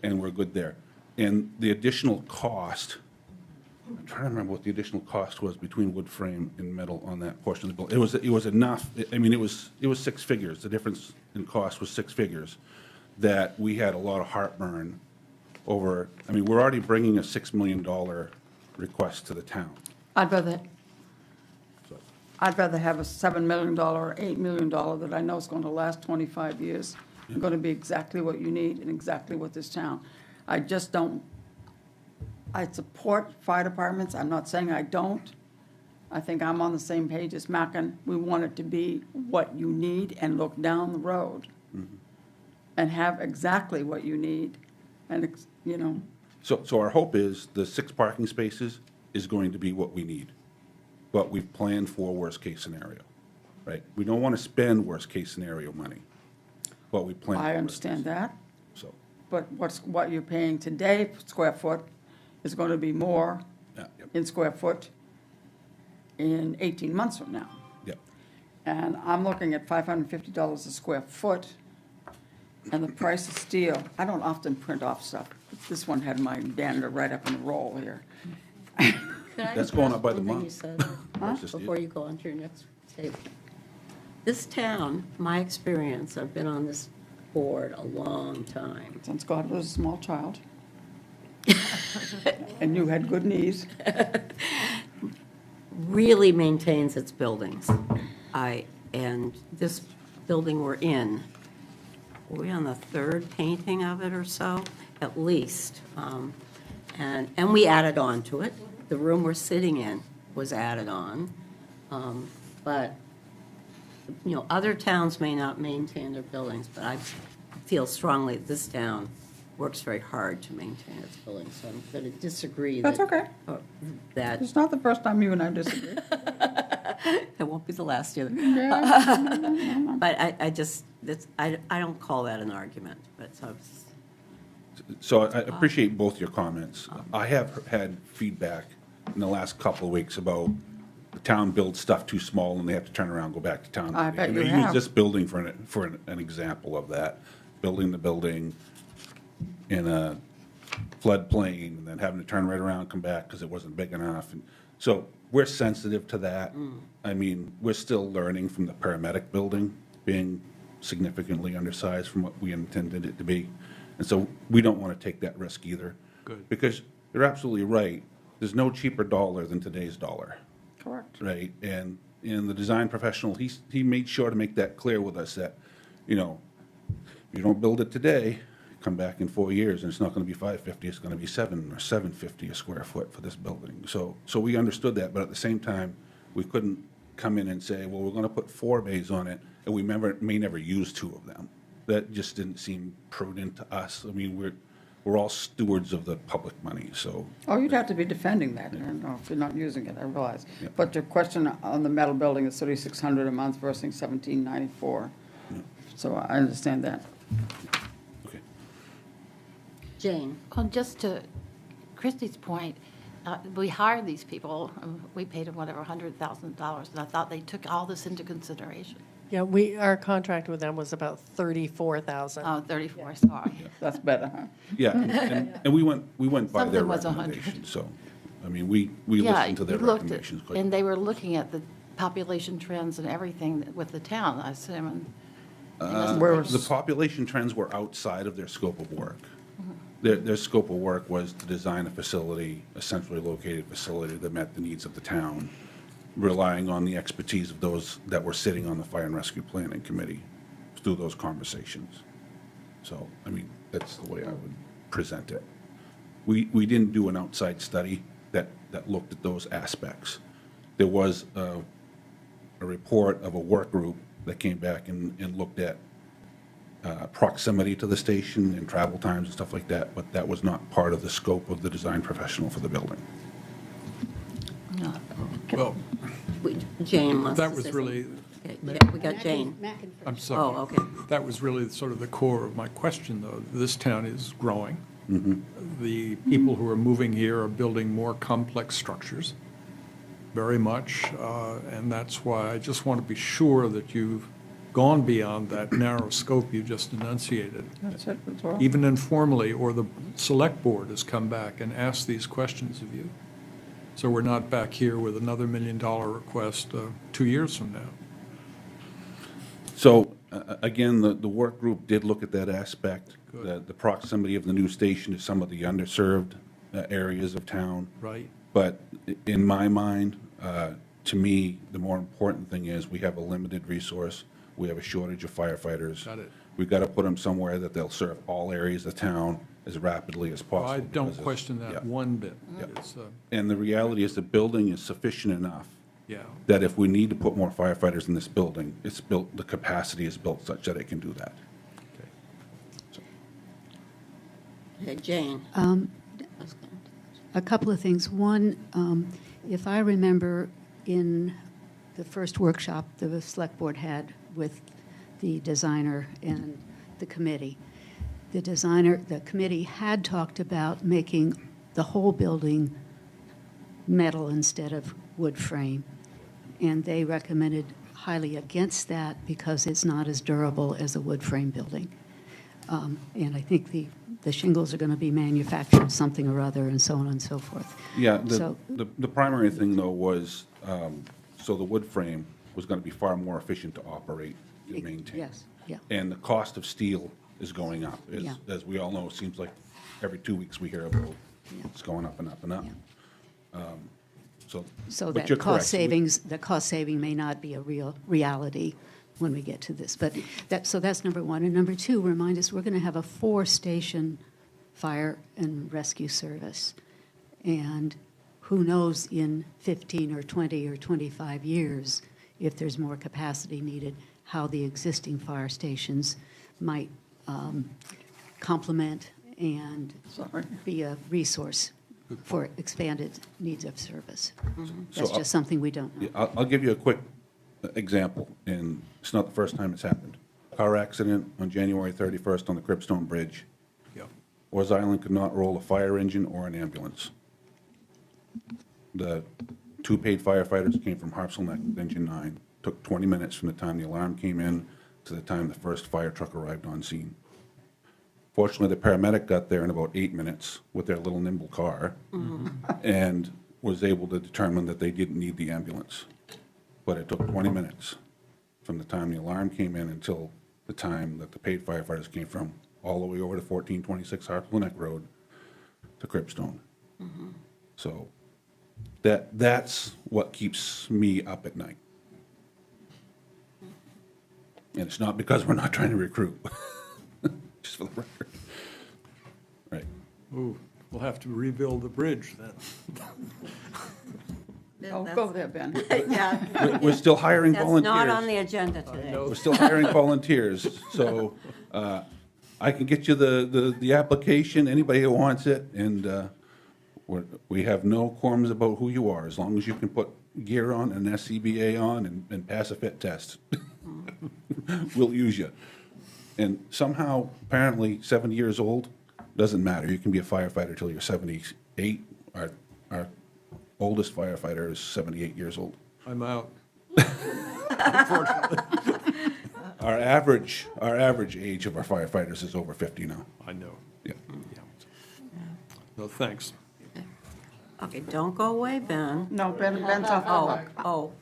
and we're good there. And the additional cost, I'm trying to remember what the additional cost was between wood frame and metal on that portion of the building. It was enough, I mean, it was six figures. The difference in cost was six figures, that we had a lot of heartburn over. I mean, we're already bringing a $6 million request to the town. I'd rather So, have a $7 million or $8 million that I know is going to last 25 years, going to be exactly what you need and exactly what this town. I just don't, I support fire departments, I'm not saying I don't. I think I'm on the same page as Mackin. We want it to be what you need and look down the road and have exactly what you need and, So our hope is the 6 parking spaces is going to be what we need, but we've planned for worst-case scenario, right? We don't want to spend worst-case scenario money, but we plan. I for understand that. So, But what you're paying today per square foot is going to be more yeah, in square foot in 18 months from now. yeah. And I'm looking at $550 a square foot, and the price of steel, I don't often print off stuff. This one had my banner right up in the roll here. That's going up by the month. You said, Versus steel. before you go on to your next statement. This town, my experience, I've been on this board a long time. Since God was a small child. And you had good knees. Really maintains its buildings. And this building we're in, were we on the 3rd painting of it or so, at least? And we added on to it. The room we're sitting in was added on. But, other towns may not maintain their buildings, but I feel strongly that this town works very hard to maintain its buildings, so I'm going to disagree. That's okay. That, It's not the first time you and I disagree. it won't be the last either. But I don't call that an argument, but So I appreciate both your comments. I have had feedback in the last couple of weeks about the town builds stuff too small and they have to turn around and go back to town. I bet And you they have. use this building for an example of that, building the building in a floodplain and then having to turn right around and come back because it wasn't big enough. And so we're sensitive to that. I mean, we're still learning from the paramedic building being significantly undersized from what we intended it to be. And so we don't want to take that risk either. Good. Because you're absolutely right. There's no cheaper dollar than today's dollar, Correct. right? And the design professional, he made sure to make that clear with us that, you don't build it today, come back in 4 years, and it's not going to be $550, it's going to be $7 or $750 a square foot for this building. So we understood that, but at the same time, we couldn't come in and say, well, we're going to put 4 bays on it, and we may never use 2 of them. That just didn't seem prudent to us. I mean, we're all stewards of the public money, so. Oh, you'd have to be defending that, if you're not using it, I realize. Yeah. But your question on the metal building is $3,600 a month versus $1,794. So I understand that. Okay. Jane, Well, just to Christie's point, we hired these people, we paid them whatever, $100,000, and I thought they took all this into consideration. Yeah, our contract with them was about $34,000. Oh, 34, sorry. That's better, huh? Yeah, and we went by their Something was 100. recommendations, so, I mean, we Yeah, listened to their you looked at- recommendations. quite- And they were looking at the population trends and everything with the town, I assume. Where The population trends were outside of their scope of work. Their scope of work was to design a facility, a centrally located facility that met the needs of the town. relying on the expertise of those that were sitting on the Fire and Rescue Planning Committee through those conversations. So, I mean, that's the way I would present it. We didn't do an outside study that looked at those aspects. There was a report of a work group that came back and looked at proximity to the station and travel times and stuff like that, but that was not part of the scope of the design professional for the building. Well, Jane wants to that say was something. really, Okay, yeah, we got Jane. I'm sorry. Oh, okay. That was really sort of the core of my question, though. This town is growing. The people who are moving here are building more complex structures, very much, and that's why I just want to be sure that you've gone beyond that narrow scope you just enunciated. That's it, that's all. Even informally, or the select board has come back and asked these questions of you. So we're not back here with another $1 million request 2 years from now. So, again, the work group did look at that aspect, the proximity of the new station to some of the underserved areas of town. Right. But in my mind, to me, the more important thing is we have a limited resource. We have a shortage of firefighters. Got it. We've got to put them somewhere that they'll serve all areas of town as rapidly as possible. I don't because it's- question that yeah. one bit. Yeah. It's, And the reality is the building is sufficient enough yeah. that if we need to put more firefighters in this building, it's built, the capacity is built such that it can do that. Okay. Okay, Jane. A couple of things. One, if I remember in the first workshop the select board had with the designer and the committee, the committee had talked about making the whole building metal instead of wood frame. And they recommended highly against that because it's not as durable as a wood frame building. And I think the shingles are going to be manufactured something or other and so on and so forth. Yeah, So- the primary thing, though, was, so the wood frame was going to be far more efficient to operate and maintain. Yes, yeah. And the cost of steel is going up. Yeah. As we all know, it seems like every 2 weeks we hear about Yeah. it's going up and up and up. Yeah. So but that you're cost correct. savings, the cost saving may not be a real reality when we get to this. But so that's number one. And number two, remind us, we're going to have a 4-station fire and rescue service. And who knows in 15 or 20 or 25 years, if there's more capacity needed, how the existing fire stations might complement and Sorry. be a resource for expanded needs of service. That's So, just something we don't know. Yeah, I'll give you a quick example, and it's not the first time it's happened. Car accident on January 31st on the Cribstone Bridge. Yeah. Oars Island could not roll a fire engine or an ambulance. The 2 paid firefighters came from Harpswell with Engine 9. Took 20 minutes from the time the alarm came in to the time the first fire truck arrived on scene. Fortunately, the paramedic got there in about 8 minutes with their little nimble car and was able to determine that they didn't need the ambulance. But it took 20 minutes from the time the alarm came in until the time that the paid firefighters came from, all the way over to 1426 Harpswell Neck Road to Cribstone. So that's what keeps me up at night. And it's not because we're not trying to recruit, just for the record. Right. Ooh, we'll have to rebuild the bridge then. Oh, go there, Ben. Yeah, We're still hiring that's volunteers. not on the agenda today. We're still hiring volunteers, so I can get you the application, anybody who wants it, and we have no qualms about who you are, as long as you can put gear on, an SCBA on, and pass a fit test. We'll use you. And somehow, apparently, 70 years old, doesn't matter. You can be a firefighter till you're 78. Our oldest firefighter is 78 years old. I'm out. Our average age of our firefighters is over 50 now. I know. Yeah. Yeah. No, thanks. Okay, don't go away, Ben. No, Ben's off the Oh,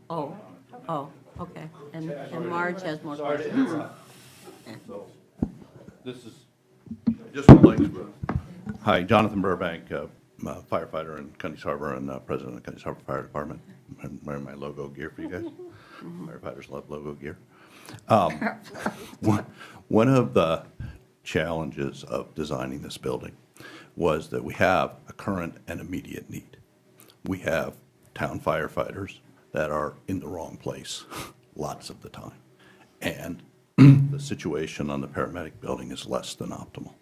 hook. oh, okay. And Marge has more questions. This is, just would like to, hi, Jonathan Burbank, firefighter in Cunny's Harbor and president of Cunny's Harbor Fire Department. I'm wearing my logo gear for you guys. Firefighters love logo gear. One of the challenges of designing this building was that we have a current and immediate need. We have town firefighters that are in the wrong place lots of the time. And the situation on the paramedic building is less than optimal.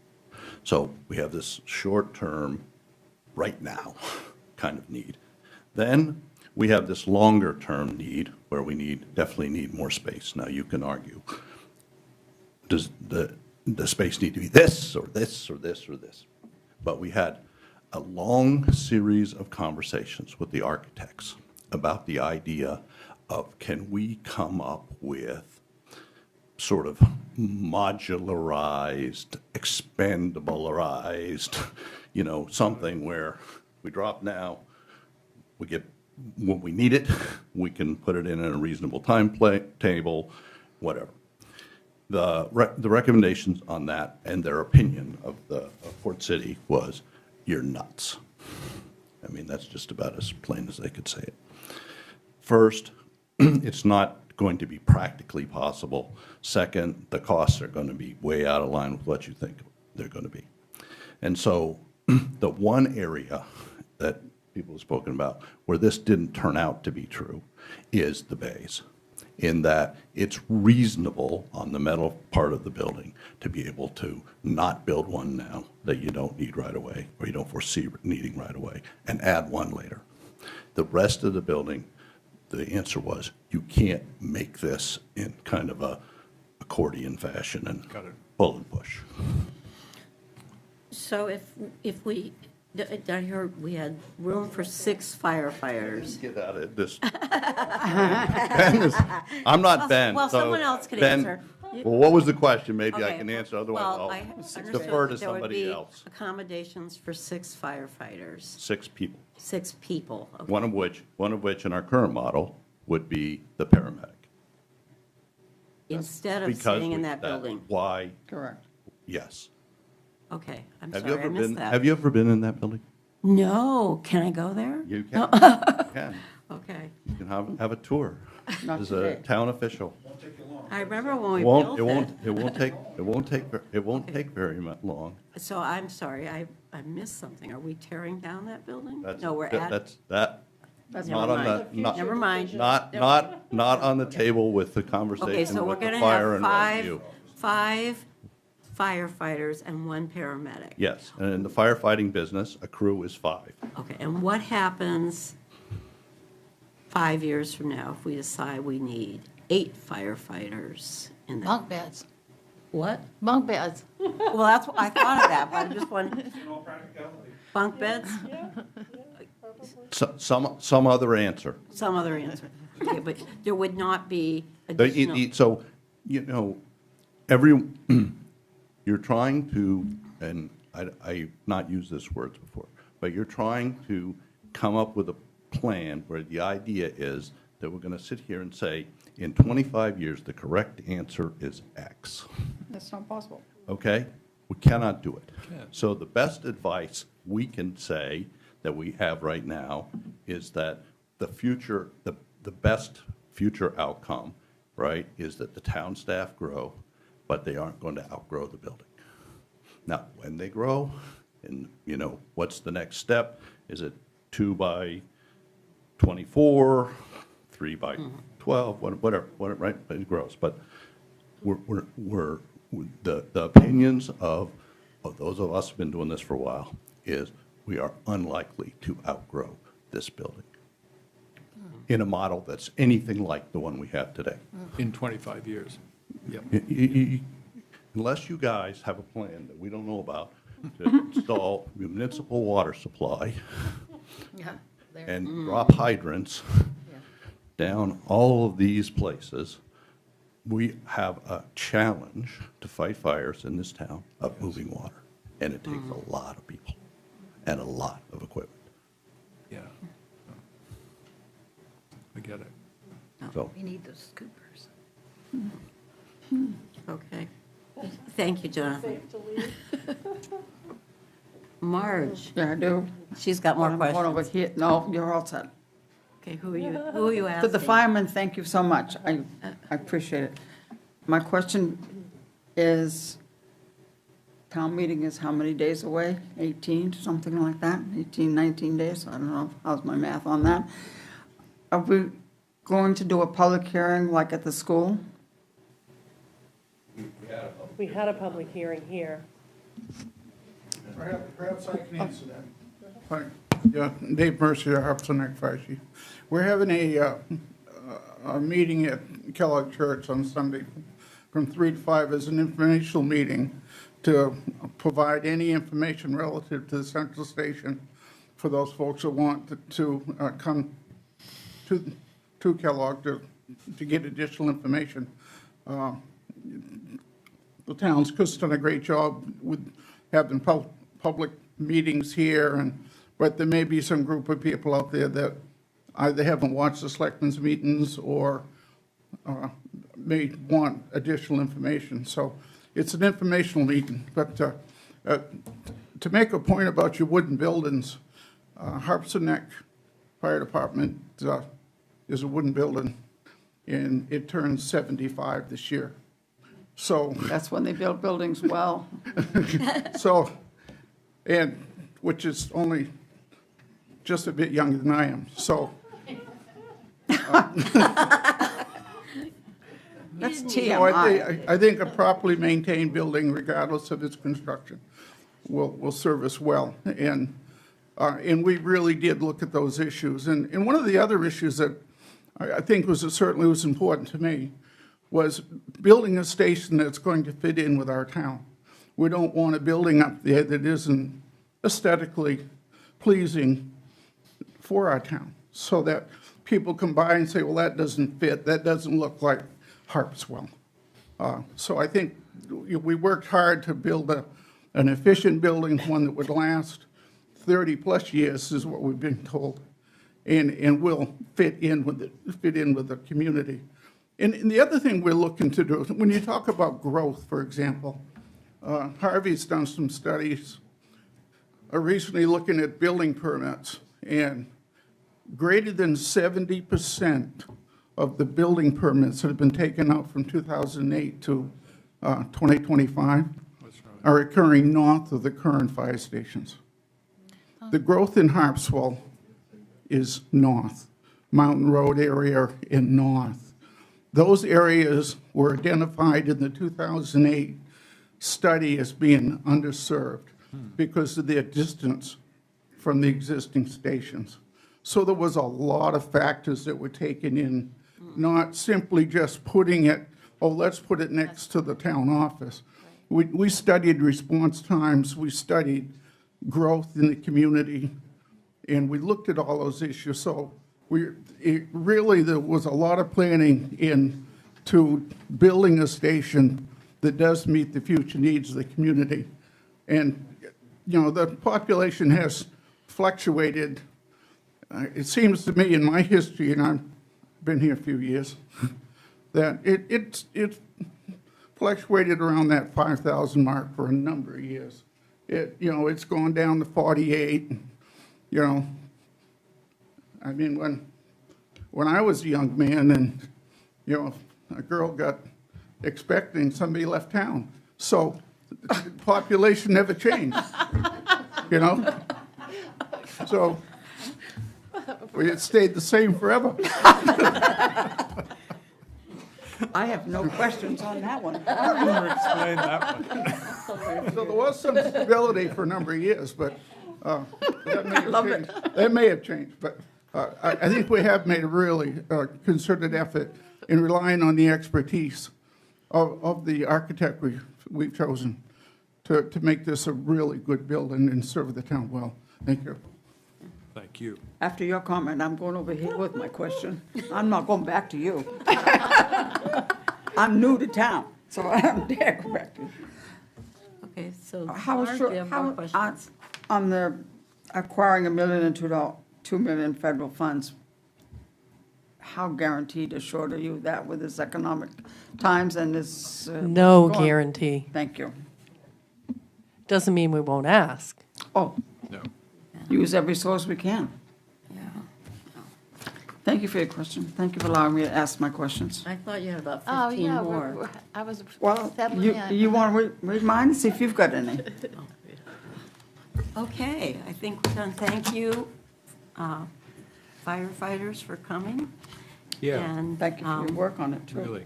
So we have this short-term, right now kind of need. Then we have this longer-term need where we definitely need more space. Now, you can argue, does the space need to be this or this or this or this? But we had a long series of conversations with the architects about the idea of, can we come up with sort of modularized, expandableized, something where we drop now, we get, when we need it, we can put it in a reasonable timetable, whatever. The recommendations on that and their opinion of Port City was, you're nuts. I mean, that's just about as plain as they could say it. First, it's not going to be practically possible. Second, the costs are going to be way out of line with what you think they're going to be. And so the one area that people have spoken about where this didn't turn out to be true is the bays, in that it's reasonable on the metal part of the building to be able to not build one now that you don't need right away or you don't foresee needing right away and add one later. The rest of the building, the answer was, you can't make this in kind of a accordion fashion and pull and push. So if we, I heard we had room for 6 firefighters. Get out of this. I'm not Ben. Well, so someone else could Ben, answer. Well, what was the question? Maybe I Okay. can answer, otherwise Well, I'll I understood defer to that there would somebody be else. accommodations for 6 firefighters, 6 people, 6 people. Okay. one of which in our current model would be the paramedic. Instead of Because staying in that building. Why? Correct. Yes. Okay, I'm Have you sorry, I ever missed been? that. Have you ever been in that building? No, can I go there? You can. You can. Okay. You can have a tour Not as a today. town official. I remember when we It built won't. it. It won't take very long. So I'm sorry, I missed something. Are we tearing down that building? That's- No, we're that- adding. That's Never not on mind. the, not, Never mind. not on the table with the Okay, conversation so we're with the going to fire have and rescue. 5 firefighters and 1 paramedic. Yes, and in the firefighting business, a crew is 5. Okay, and what happens 5 years from now if we decide we need 8 firefighters in that? Bunk beds, What? bunk beds. Well, that's, I thought of that, but I'm just wondering. Bunk beds? Some other answer. Some other answer. Okay, but there would not be The- additional. So, you're trying to, and I've not used this words before, but you're trying to come up with a plan where the idea is that we're going to sit here and say, in 25 years, the correct answer is X. That's not possible. Okay? We cannot do it. Can't. So the best advice we can say that we have right now is that the future, the best future outcome, right, is that the town staff grow, but they aren't going to outgrow the building. Now, when they grow, and, what's the next step? Is it 2 by 24, 3 by 12, whatever, right? It grows. But the opinions of those of us who've been doing this for a while is we are unlikely to outgrow this building in a model that's anything like the one we have today. In 25 years. Yep. Unless you guys have a plan that we don't know about to install municipal water supply Yeah, there. and drop hydrants down all of these places, we have a challenge to fight fires in this town of moving water. And it takes a lot of people and a lot of equipment. Yeah. I get it. So, We need those scoopers. Okay. Thank you, Jonathan. Marge, Yeah, I do. she's got more I'm going over questions. here. No, you're all set. Okay, who are you To asking? the firemen, thank you so much. I appreciate it. My question is, town meeting is how many days away? 18, something like that? 18, 19 days? I don't know. How's my math on that? Are we going to do a public hearing like at the school? We had a public hearing here. Perhaps I can answer that. Hi. Yeah, Dave Mercier, Harpswell Fire Chief. We're having a meeting at Kellogg Church on Sunday from 3 to 5 as an informational meeting to provide any information relative to the central station for those folks that want to come to Kellogg to get additional information. The town's just done a great job with having public meetings here, but there may be some group of people out there that either haven't watched the selectmen's meetings or may want additional information. So it's an informational meeting. But to make a point about your wooden buildings, Harpswell Fire Department is a wooden building, and it turns 75 this year. So That's when they build buildings well. so, and which is only just a bit younger than I am. So That's so TMI. I think a properly maintained building, regardless of its construction, will serve us well. And we really did look at those issues. And one of the other issues that I think certainly was important to me was building a station that's going to fit in with our town. We don't want a building up there that isn't aesthetically pleasing for our town, so that people come by and say, well, that doesn't fit, that doesn't look like Harpswell. So I think we worked hard to build an efficient building, one that would last 30-plus years, is what we've been told, and will fit in with the community. And the other thing we're looking to do, when you talk about growth, for example, Harvey's done some studies recently looking at building permits, and greater than 70% of the building permits that have been taken out from 2008 to 2025 are occurring north of the current fire stations. The growth in Harpswell is north, Mountain Road area and north. Those areas were identified in the 2008 study as being underserved because of their distance from the existing stations. So there was a lot of factors that were taken in, not simply just putting it, oh, let's put it next to the town office. We studied response times, we studied growth in the community, and we looked at all those issues. So there was a lot of planning into building a station that does meet the future needs of the community. And, the population has fluctuated. It seems to me in my history, and I've been here a few years, that it's fluctuated around that 5,000 mark for a number of years. It's gone down to 48, I mean, when I was a young man and, a girl got expecting, somebody left town. So the population never changed, So it stayed the same forever. I have no questions on that one. Explain that one. So there was some stability for a number of years, but that may have changed. That may have changed, but I think we have made a really concerted effort in relying on the expertise of the architect we've chosen to make this a really good building and serve the town well. Thank you. Thank you. After your comment, I'm going over here with my question. I'm not going back to you. I'm new to town, so I'm dare go back to you. Okay, so How Marge, sure, you have how, more questions? on the acquiring $1 million and $2 million federal funds, how guaranteed assured are you that with this economic times and this? No going- guarantee. Thank you. Doesn't mean we won't ask. Oh, No. use every source we can. Yeah. Thank you for your question. Thank you for allowing me to ask my questions. I thought you had about Oh, 15 yeah, more. I was Well, settling in. you want to read mine, see if you've got any? Okay, I think we're done. Thank you, firefighters, for coming. Yeah, And Thank you for your work on it, too. really.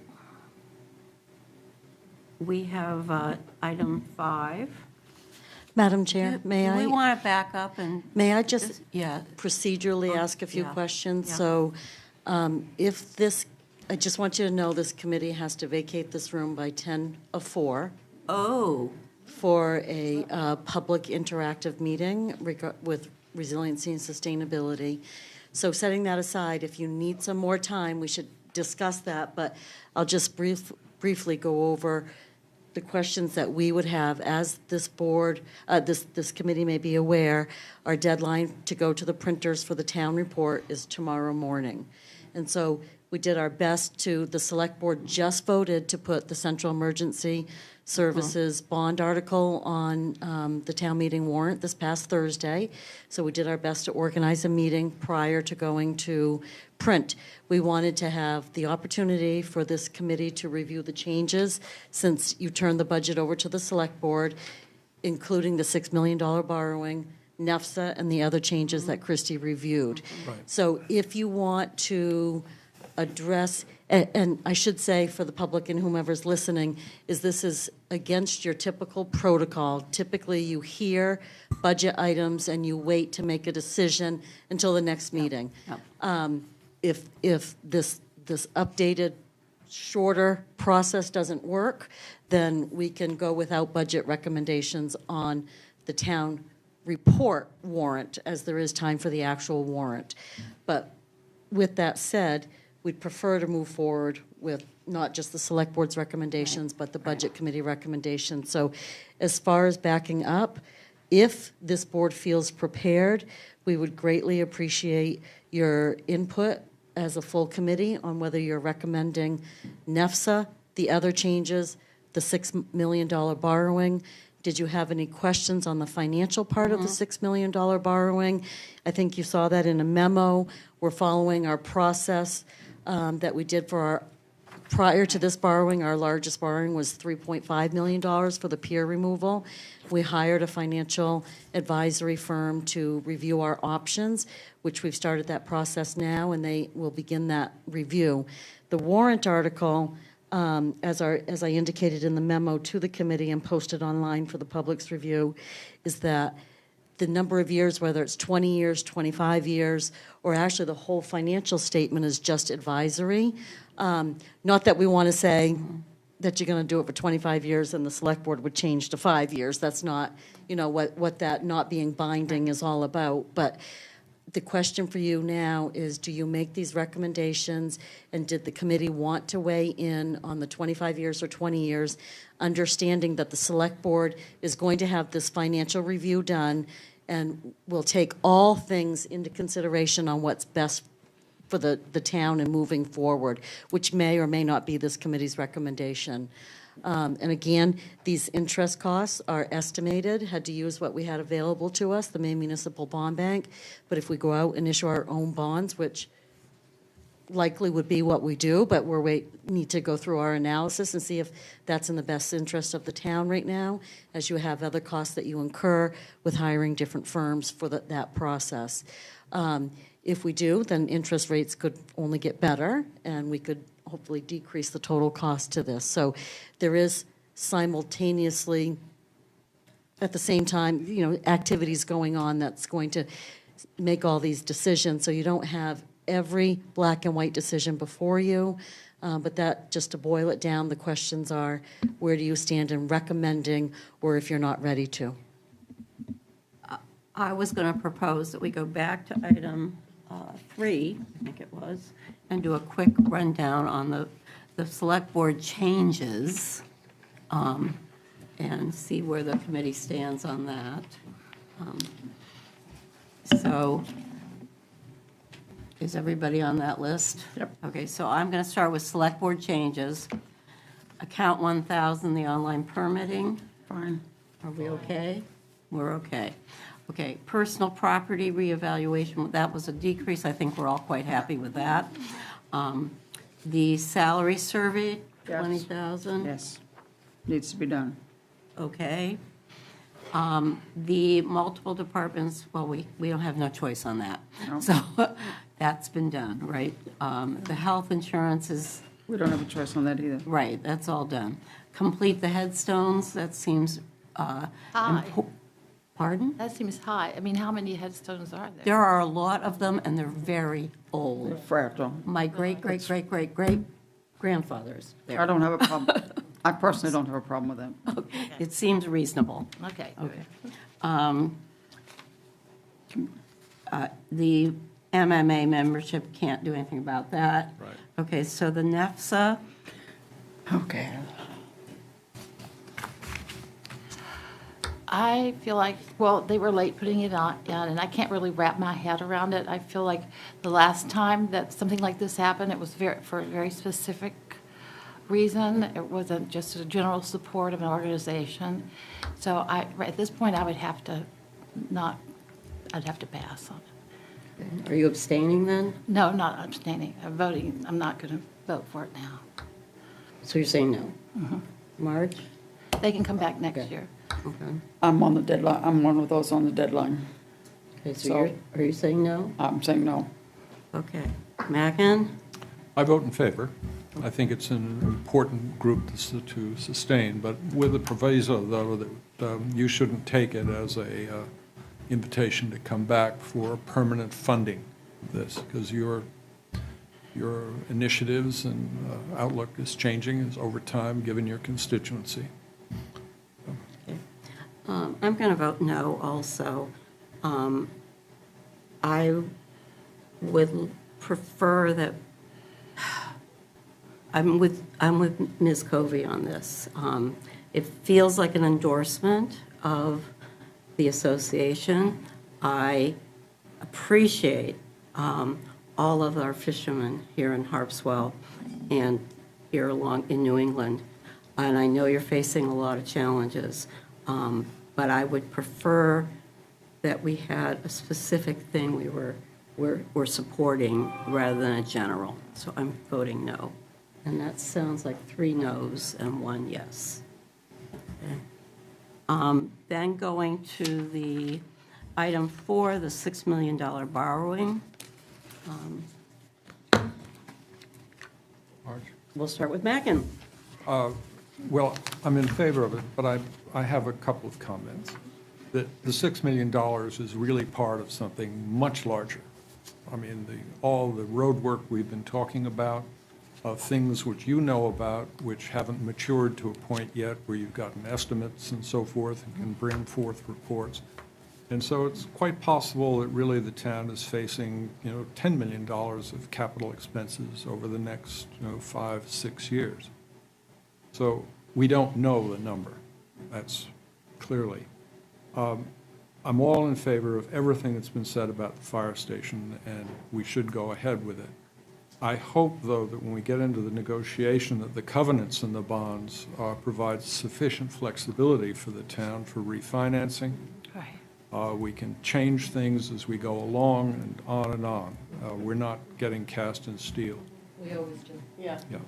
we have item 5. Madam Chair, may Do we I, want to back up and? may I just Yeah. procedurally ask a few Yeah, questions? yeah. So if this, I just want you to know this committee has to vacate this room by 10 of 4 Oh, for a public interactive meeting with resiliency and sustainability. So setting that aside, if you need some more time, we should discuss that, but I'll just briefly go over the questions that we would have as this board, this committee may be aware. Our deadline to go to the printers for the town report is tomorrow morning. And so we did our best the select board just voted to put the central emergency services bond article on the town meeting warrant this past Thursday. So we did our best to organize a meeting prior to going to print. We wanted to have the opportunity for this committee to review the changes since you turned the budget over to the select board, including the $6 million borrowing, NEFSA, and the other changes that Christie reviewed. Right. So if you want to address, and I should say for the public and whomever's listening, is this is against your typical protocol. Typically, you hear budget items and you wait to make a decision until the next meeting. If this updated, shorter process doesn't work, then we can go without budget recommendations on the town report warrant, as there is time for the actual warrant. But with that said, we'd prefer to move forward with not just the select board's recommendations, but the budget committee recommendations. So as far as backing up, if this board feels prepared, we would greatly appreciate your input as a full committee on whether you're recommending NEFSA, the other changes, the $6 million borrowing. Did you have any questions on the financial part of the $6 million borrowing? I think you saw that in a memo. We're following our process that we did for our, prior to this borrowing, our largest borrowing was $3.5 million for the pier removal. We hired a financial advisory firm to review our options, which we've started that process now, and they will begin that review. The warrant article, as I indicated in the memo to the committee and posted online for the public's review, is that the number of years, whether it's 20 years, 25 years, or actually the whole financial statement is just advisory. Not that we want to say that you're going to do it for 25 years and the select board would change to 5 years. That's not, what that not being binding is all about. But the question for you now is, do you make these recommendations, and did the committee want to weigh in on the 25 years or 20 years, understanding that the select board is going to have this financial review done and will take all things into consideration on what's best for the town and moving forward, which may or may not be this committee's recommendation. And again, these interest costs are estimated, had to use what we had available to us, the Maine Municipal Bond Bank. But if we go out and issue our own bonds, which likely would be what we do, but need to go through our analysis and see if that's in the best interest of the town right now, as you have other costs that you incur with hiring different firms for that process. If we do, then interest rates could only get better, and we could hopefully decrease the total cost to this. So there is simultaneously, at the same time, activities going on that's going to make all these decisions. So you don't have every black and white decision before you, but that, just to boil it down, the questions are, where do you stand in recommending, or if you're not ready to? I was going to propose that we go back to item 3, I think it was, and do a quick rundown on the select board changes, and see where the committee stands on that. So, is everybody on that list? Yep. Okay, so I'm going to start with select board changes. Account 1,000, the online permitting. Fine. Are we okay? We're okay. Okay, personal property reevaluation, that was a decrease. I think we're all quite happy with that. The salary survey, Yes. 20,000. Yes, needs to be done. Okay. The multiple departments, well, we don't have no choice on that. No. So that's been done, right? The health insurance is, We don't have a choice on that either. right, that's all done. Complete the headstones, that seems, High. pardon? That seems high. I mean, how many headstones are there? There are a lot of them, and they're very old. Fragile. My great-great-great-great-great-grandfathers. I there. don't have a problem. I personally don't have a problem with them. It seems reasonable. Okay. Okay. The MMA membership, can't do anything about that. Right. Okay, so the NEFSA, Okay. I feel like, well, they were late putting it on, and I can't really wrap my head around it. I feel like the last time that something like this happened, it was for a very specific reason. It wasn't just a general support of an organization. So at this point, I would have to I'd have to pass on it. are you abstaining then? No, not abstaining. I'm voting. I'm not going to vote for it now. So you're saying no? Marge? They can come back next Okay. year. Okay. I'm on the deadline. I'm one of those on the deadline. Okay, so So- are you saying no? I'm saying no. Okay. Mackin? I vote in favor. I think it's an important group to sustain, but with the proviso, though, that you shouldn't take it as a invitation to come back for permanent funding of this, because your initiatives and outlook is changing over time, given your constituency. I'm going to vote no also. I would prefer that, I'm with Ms. Covey on this. It feels like an endorsement of the association. I appreciate all of our fishermen here in Harpswell and here along in New England. And I know you're facing a lot of challenges, but I would prefer that we had a specific thing we're supporting rather than a general. So I'm voting no. And that sounds like 3 noes and 1 yes. Okay. Then going to the item 4, the $6 million borrowing. Marge? We'll start with Mackin. Well, I'm in favor of it, but I have a couple of comments. That the $6 million is really part of something much larger. I mean, all the road work we've been talking about, things which you know about, which haven't matured to a point yet where you've gotten estimates and so forth and can bring forth reports. And so it's quite possible that really the town is facing, $10 million of capital expenses over the next, 5, 6 years. So we don't know the number. That's clearly. I'm all in favor of everything that's been said about the fire station, and we should go ahead with it. I hope, though, that when we get into the negotiation, that the covenants in the bonds provide sufficient flexibility for the town for refinancing. Right. We can change things as we go along and on and on. We're not getting cast in steel. We always do. Yeah. Yeah.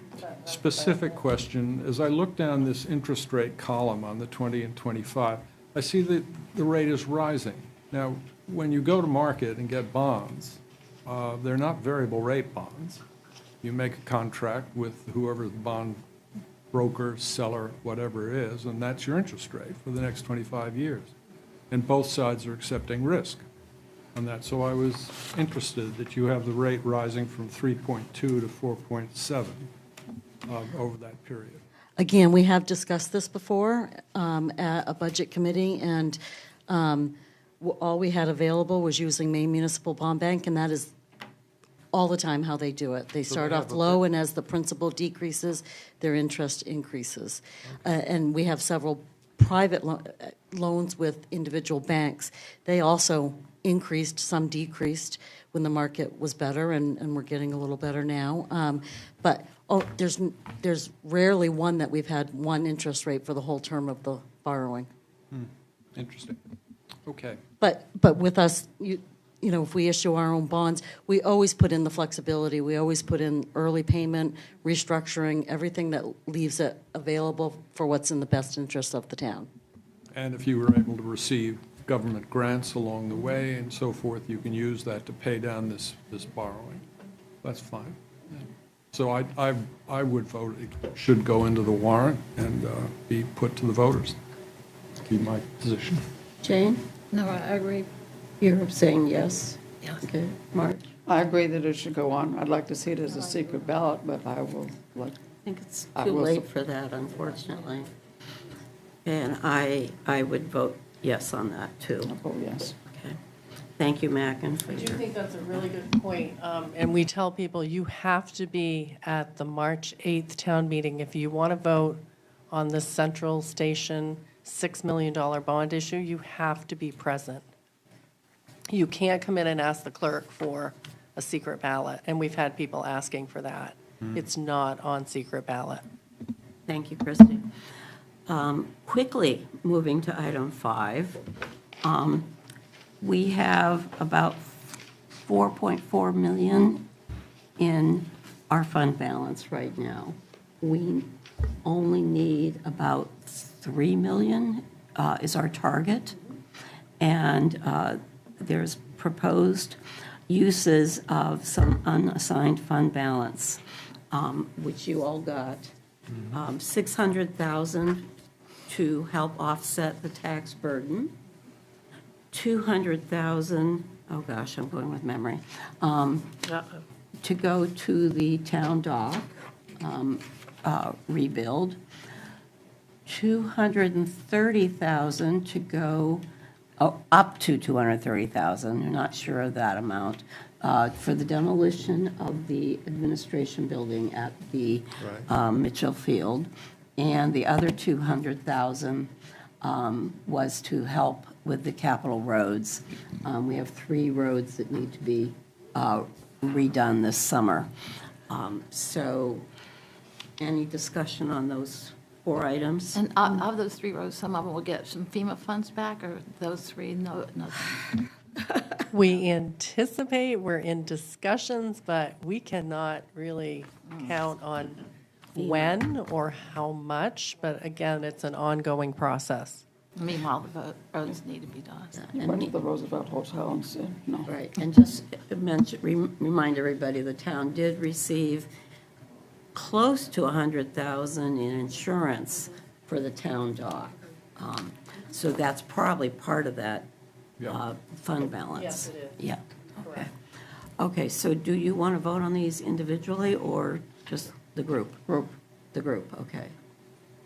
Specific question, as I look down this interest rate column on the 20 and 25, I see that the rate is rising. Now, when you go to market and get bonds, they're not variable rate bonds. You make a contract with whoever the bond broker, seller, whatever it is, and that's your interest rate for the next 25 years. And both sides are accepting risk on that. So I was interested that you have the rate rising from 3.2 to 4.7 over that period. Again, we have discussed this before at a budget committee, and all we had available was using Maine Municipal Bond Bank, and that is all the time how they do it. They start off low, and as the principal decreases, their interest increases. And we have several private loans with individual banks. They also increased, some decreased when the market was better, and we're getting a little better now. But there's rarely one that we've had one interest rate for the whole term of the borrowing. Interesting. Okay. But with us, you know, if we issue our own bonds, we always put in the flexibility. We always put in early payment, restructuring, everything that leaves it available for what's in the best interest of the town. And if you were able to receive government grants along the way and so forth, you can use that to pay down this borrowing. That's fine. So I would vote it should go into the warrant and be put to the voters. Be my position. Jane, No, I agree. you're saying yes? Yes. Okay, Marge? I agree that it should go on. I'd like to see it as a secret ballot, but I will, like, I think it's I too will late for that, unfortunately. And I would vote yes on that, too. oh, yes. Okay. Thank you, Mackin, for I do your, think that's a really good point. And we tell people you have to be at the March 8th town meeting if you want to vote on the Central Station $6 million bond issue. You have to be present. You can't come in and ask the clerk for a secret ballot, and we've had people asking for that. It's not on secret ballot. thank you, Christie. Quickly, moving to item 5. We have about 4.4 million in our fund balance right now. We only need about 3 million is our target. And there's proposed uses of some unassigned fund balance, which you all got. 600,000 to help offset the tax burden. 200,000, oh gosh, I'm going with memory, to go to the town dock rebuild. 230,000 to go, up to 230,000, I'm not sure of that amount, for the demolition of the administration building at the Mitchell Field. And the other 200,000 was to help with the capital roads. We have 3 roads that need to be redone this summer. So any discussion on those 4 items? And of those 3 rows, some of them will get some FEMA funds back, or those 3, no, nothing? We anticipate, we're in discussions, but we cannot really count on when or how much. But again, it's an ongoing process. Meanwhile, the roads need to be done. You went to the Roosevelt Hotel and said, no. Right, and just remind everybody, the town did receive close to 100,000 in insurance for the town dock. So that's probably part of that fund balance. Yes, it is. Yeah, okay. Okay, so do you want to vote on these individually or just the group? Group. The group, okay.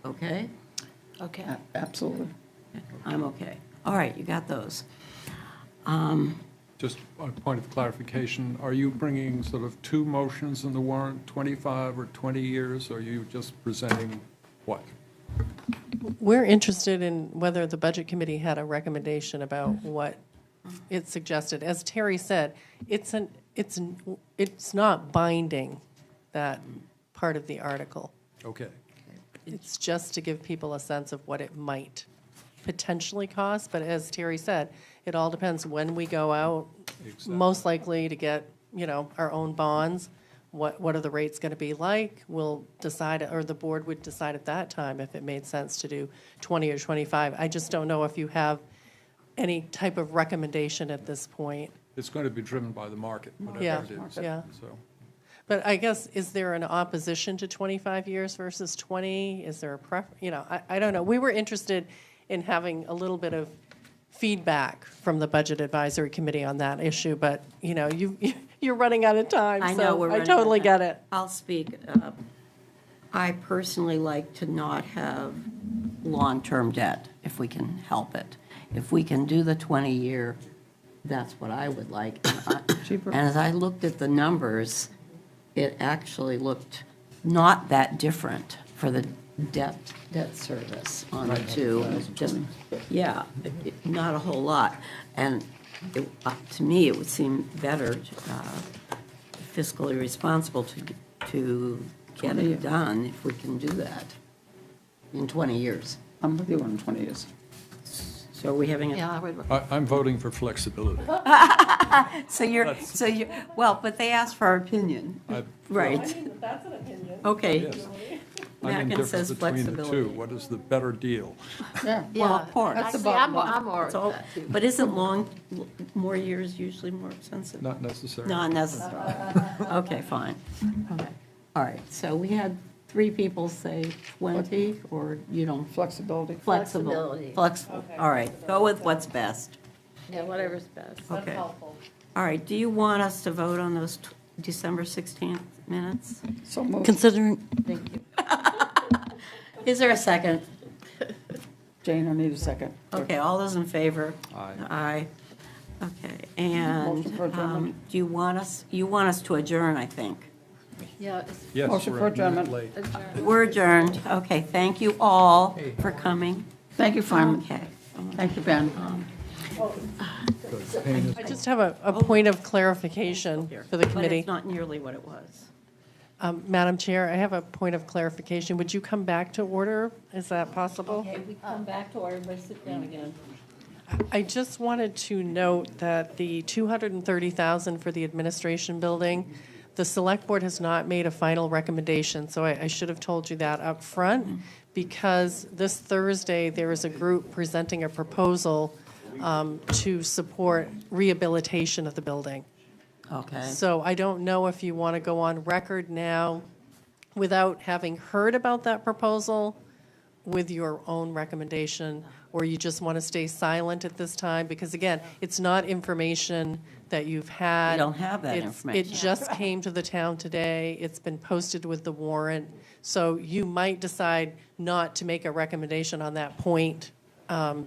Okay? Okay. Absolutely. I'm okay. All right, you got those. Just a point of clarification, are you bringing sort of 2 motions in the warrant, 25 or 20 years, or are you just presenting what? We're interested in whether the Budget Committee had a recommendation about what it suggested. As Terry said, it's not binding, that part of the article. Okay. It's just to give people a sense of what it might potentially cost, but as Terry said, it all depends when we go out, Exactly. most likely to get, our own bonds. What are the rates going to be like? We'll decide, or the board would decide at that time if it made sense to do 20 or 25. I just don't know if you have any type of recommendation at this point. It's going to be driven by the market, Yeah, whatever it is. yeah. So, But I guess, is there an opposition to 25 years versus 20? Is there a I don't know. We were interested in having a little bit of feedback from the Budget Advisory Committee on that issue, but, you're running out of time, I know, we're so I running totally out of get it. I'll speak. I personally like to not have long-term debt, if we can help it. If we can do the 20-year, that's what I would like. And as I looked at the numbers, it actually looked not that different for the debt service on the 2. Just, yeah, not a whole lot. And to me, it would seem better, fiscally responsible to get it done if we can do that in 20 years. I'm with you on 20 years. So are we having a? Yeah, I would, I'm voting for flexibility. So you're, well, but they asked for our opinion. Right. That's an opinion. Okay. Yes. I'm Mackin indifferent says between the two. flexibility. What is the better deal? Yeah. Well, of course. That's I see, about I'm one. more It's with all- that, too. But isn't more years usually more expensive? Not necessary. Not necessarily. Okay, fine. Okay. All right, so we had 3 people say 20, or you don't? Flexibility. Flexible. Flexibility. Flexible, all right. Go with what's best. Yeah, whatever's best. Okay. All right, do you want us to vote on those December 16th minutes? So moved. Considering, Thank you. Is there a second? Jane, I need a second. Okay, all those in favor? Aye. Aye. Okay, and Motion for adjournment. do you want us to adjourn, I think? Yeah, it's Yes, Motion we're for a minute adjournment. late. adjourned. We're adjourned. Okay, thank you all for coming. Thank you, Feynman. Okay. Thank you, Ben. I just have a point of clarification for the But committee. it's not nearly what it was. Madam Chair, I have a point of clarification. Would you come back to order? Is that possible? Okay, we come back to order, but sit down again. I just wanted to note that the $230,000 for the administration building, the Select Board has not made a final recommendation, so I should have told you that up front, because this Thursday, there is a group presenting a proposal to support rehabilitation of the building. Okay. So I don't know if you want to go on record now without having heard about that proposal with your own recommendation, or you just want to stay silent at this time, because again, it's not information that you've had. We don't have that It information. just came to the town today. It's been posted with the warrant. So you might decide not to make a recommendation on that point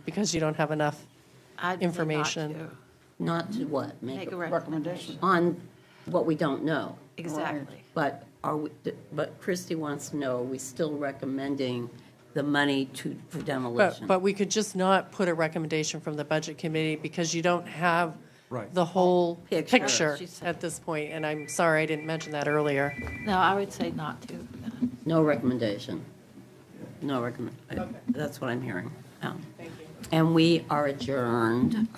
because you don't have enough I'd say not information. to. Not to what? Make a Recommendation. On what we don't know. Exactly. But but Christie wants to know, are we still recommending the money for demolition? But we could just not put a recommendation from the Budget Committee because you don't have Right. the whole Picture. picture She said. at this point, and I'm sorry I didn't mention that earlier. No, I would say not to. No recommendation. No recommend, that's what I'm hearing. Thank you. And we are adjourned.